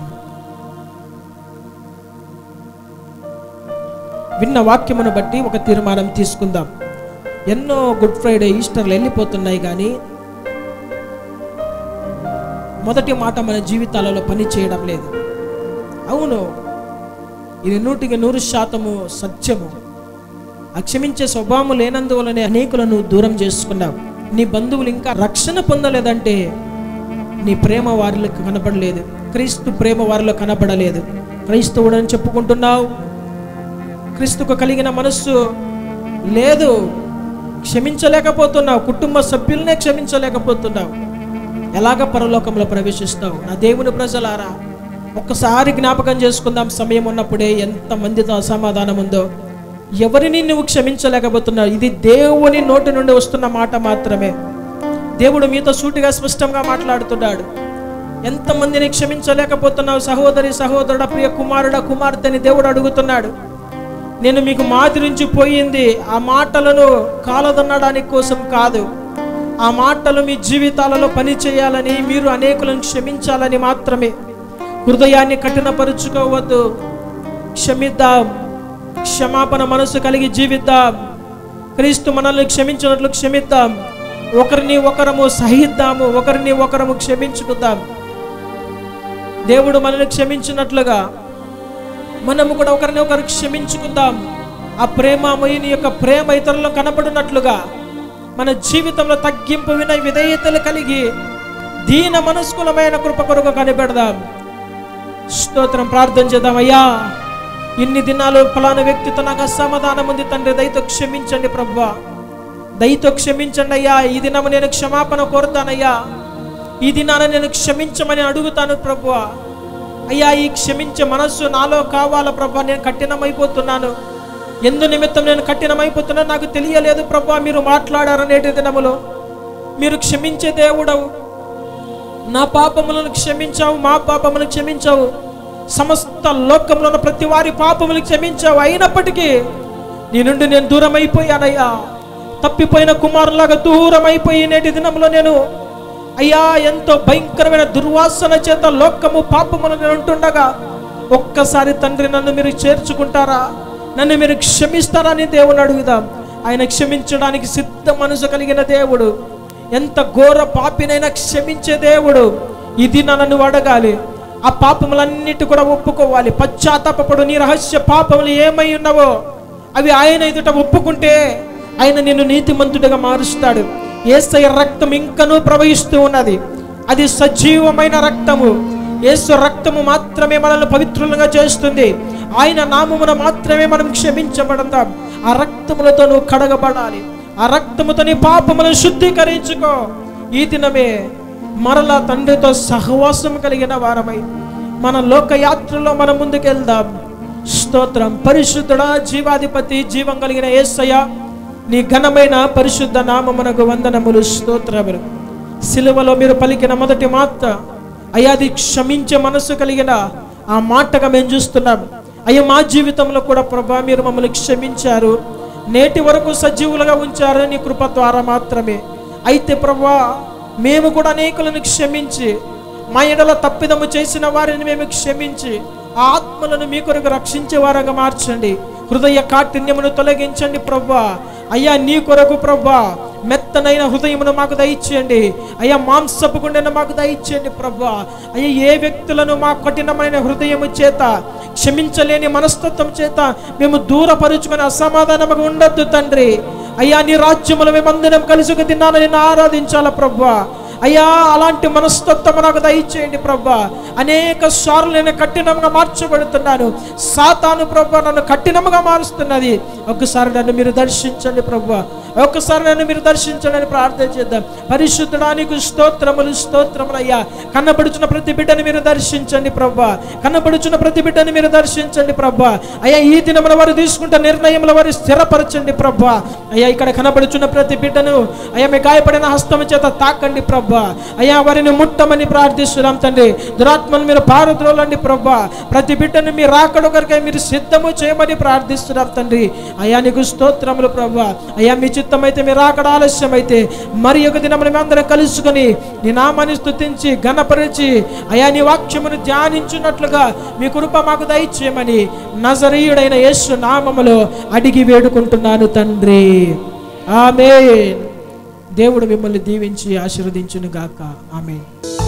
విన్న వాక్యమును బట్టి ఒక తీర్మానం తీసుకుందాం. ఎన్నో గుడ్ ఫ్రైడే, ఈస్టర్లు వెళ్ళిపోతున్నాయి, కానీ మొదటి మాట మన జీవితాలలో పని చేయడం లేదు. అవును, ఇది 100% సత్యము. ఆ క్షమించే స్వభావం లేనందువలనే అనేకులను దూరం చేసుకున్నావు. నీ బంధువులు ఇంకా రక్షణ పొందలేదంటే నీ ప్రేమ వారిలో కనపడలేదు, క్రీస్తు ప్రేమ వారిలో కనపడలేదు. క్రైస్తవుడని చెప్పుకుంటున్నావు, క్రీస్తుకు కలిగిన మనస్సు లేదు, క్షమించలేకపోతున్నావు, కుటుంబ సభ్యులనే క్షమించలేకపోతున్నావు. ఎలాగ పరలోకంలో ప్రవేశిస్తావు? నా దేవుని ప్రజలారా, ఒక్కసారి జ్ఞాపకం చేసుకుందాం. సమయం ఉన్నప్పుడే ఎంతమందితో అసమాధానం ఉందో. ఎవరిని నువ్వు క్షమించలేకపోతున్నావు? ఇది దేవుని నోటి నుండి వస్తున్న మాట మాత్రమే. దేవుడు మీతో సూటిగా స్పష్టంగా మాట్లాడుతున్నాడు. ఎంతమందిని క్షమించలేకపోతున్నావు? సహోదరి, సహోదరుడ, ప్రియ కుమారుడ, కుమార్తెని దేవుడు అడుగుతున్నాడు. నేను మీకు మాదిరించి పోయింది ఆ మాటలను కాలదన్నడానికి కోసం కాదు, ఆ మాటలు మీ జీవితాలలో పని చేయాలని, మీరు అనేకులను క్షమించాలని మాత్రమే. హృదయాన్ని కఠినపరుచుకోవద్దు. క్షమిద్దాం, క్షమాపణ మనసు కలిగి జీవిద్దాం. క్రీస్తు మనల్ని క్షమించినట్లు క్షమిద్దాం. ఒకరిని ఒకరము సహిద్దాము, ఒకరిని ఒకరము క్షమించుకుందాం. దేవుడు మనల్ని క్షమించినట్లుగా మనము కూడా ఒకరిని ఒకరు క్షమించుకుందాం. ఆ ప్రేమమయుని యొక్క ప్రేమ ఇతరులకు కనపడినట్లుగా మన జీవితంలో తగ్గింపు, వినయ, విధేయతలు కలిగి దీన మనస్కులమైన కృప కొరకు కనిపెడదాం. స్తోత్రం. ప్రార్థన చేద్దాం. అయ్యా, ఇన్ని దినాలు ఫలానా వ్యక్తితో నాకు అసమాధానం ఉంది తండ్రి, దయతో క్షమించండి ప్రభువా, దయతో క్షమించండి అయ్యా. ఈ దినము నేను క్షమాపణ కోరుతానయ్యా, ఈ దినాన నేను క్షమించమని అడుగుతాను ప్రభువా. అయ్యా, ఈ క్షమించే మనస్సు నాలో కావాలా ప్రభువా. నేను కఠినమైపోతున్నాను. ఎందు నిమిత్తం నేను కఠినమైపోతున్నాను నాకు తెలియలేదు ప్రభువా. మీరు మాట్లాడారనేటి దినములో మీరు క్షమించే దేవుడవు. నా పాపములను క్షమించావు, మా పాపములను క్షమించావు, సమస్త లోకంలో ఉన్న ప్రతి వారి పాపములు క్షమించావు. అయినప్పటికీ నీ నుండి నేను దూరం అయిపోయానయ్యా. తప్పిపోయిన కుమారులాగా దూరం అయిపోయి నేటి దినంలో నేను అయ్యా ఎంతో భయంకరమైన దుర్వాసన చేత లోకము పాపములను ఉంటుండగా ఒక్కసారి తండ్రి నన్ను మీరు చేర్చుకుంటారా, నన్ను మీరు క్షమిస్తారా అని దేవుని అడుగుదాం. ఆయన క్షమించడానికి సిద్ధ మనసు కలిగిన దేవుడు, ఎంత ఘోర పాపినైనా క్షమించే దేవుడు. ఇది నన్ను అడగాలి. ఆ పాపములన్నిటి కూడా ఒప్పుకోవాలి. పశ్చాత్తాపపడు. నీ రహస్య పాపములు ఏమై ఉన్నావో అవి ఆయన ఎదుట ఒప్పుకుంటే ఆయన నిన్ను నీతిమంతుడిగా మారుస్తాడు. యేసయ్య రక్తం ఇంకనూ ప్రవహిస్తూ ఉన్నది. అది సజీవమైన రక్తము. యేసు రక్తము మాత్రమే మనల్ని పవిత్రులుగా చేస్తుంది. ఆయన నామమున మాత్రమే మనం క్షమించబడతాం. ఆ రక్తములతో నువ్వు కడగబడాలి. ఆ రక్తముతో నీ పాపములను శుద్ధీకరించుకో. ఈ దినమే మరలా తండ్రితో సహవాసం కలిగిన వారమై మన లోకయాత్రలో మనం ముందుకెళ్దాం. స్తోత్రం. పరిశుద్ధుడా, జీవాధిపతి, జీవం కలిగిన యేసయ్య, నీ ఘనమైన పరిశుద్ధ నామమునకు వందనములు, స్తోత్రములు. సిలువలో మీరు పలికిన మొదటి మాట అయ్యా, అది క్షమించే మనసు కలిగిన ఆ మాటగా మేము చూస్తున్నాం. అయ్యా, మా జీవితంలో కూడా ప్రభా మీరు మమ్మల్ని క్షమించారు, నేటి వరకు సజీవులుగా ఉంచారు నీ కృప ద్వారా మాత్రమే. అయితే ప్రభా మేము కూడా అనేకులను క్షమించి, మా ఎడల తప్పిదము చేసిన వారిని మేము క్షమించి ఆ ఆత్మలను మీ కొరకు రక్షించే వారంగా మార్చండి. హృదయ కాఠిన్యమును తొలగించండి ప్రభా. అయ్యా, నీ కొరకు ప్రభా మెత్తనైన హృదయమును మాకు దయచేయండి. అయ్యా, మాంసపు గుండెను మాకు దయచేయండి ప్రభా. అయ్యా, ఏ వ్యక్తులను మా కఠినమైన హృదయము చేత, క్షమించలేని మనస్తత్వం చేత మేము దూరపరుచుకొని అసమాధానముగా ఉండొద్దు తండ్రి. అయ్యా, నీ రాజ్యములో మేమందరం కలిసి ఒక దినాన్ని నిన్ను ఆరాధించాల ప్రభా. అయ్యా, అలాంటి మనస్తత్వం నాకు దయచేయండి ప్రభా. అనేక సార్లు నేను కఠినంగా మార్చబడుతున్నాను. సాతాను ప్రభా నన్ను కఠినంగా మారుస్తున్నది. ఒక్కసారి నన్ను మీరు దర్శించండి ప్రభా. ఒక్కసారి నన్ను మీరు దర్శించడని ప్రార్థన చేద్దాం. పరిశుద్ధడానికి స్తోత్రములు స్తోత్రములు అయ్యా. కన్నబడుచున్న ప్రతి బిడ్డని మీరు దర్శించండి ప్రభా. కన్నబడుచున్న ప్రతి బిడ్డని మీరు దర్శించండి ప్రభా. అయ్యా ఈ దినమున వారు తీసుకుంటే నిర్ణయముల వారు స్థిరపరచండి ప్రభా. అయ్యా ఇక్కడ కనబడుచున్న ప్రతి బిడ్డను అయ్యా మీ గాయపడిన హస్తము చేత తాకండి ప్రభా. అయ్యా వారిని ముట్టమని ప్రార్థిస్తున్నాం తండ్రి. దురాత్మను మీరు పారద్రోలండి ప్రభా. ప్రతి బిడ్డను మీ రాకడ కొరకై మీరు సిద్ధము చేయమని ప్రార్థిస్తున్నాం తండ్రి. అయ్యా నీకు స్తోత్రములు ప్రభా. అయ్యా మీ చిత్తమైతే మీ రాకడ ఆలస్యం అయితే మరి ఒక దినమున మేమందరం కలుసుకొని నీ నామాన్ని స్తుతించి ఘనపరిచి అయ్యా నీ వాక్యమును ధ్యానించున్నట్లుగా మీ కృప మాకు దయచేయమని నజరీయుడైన యేసు నామములో అడిగి వేడుకుంటున్నాను తండ్రి. ఆమేన్. దేవుడు మిమ్మల్ని దీవించి ఆశీర్వదించును గాక. ఆమేన్.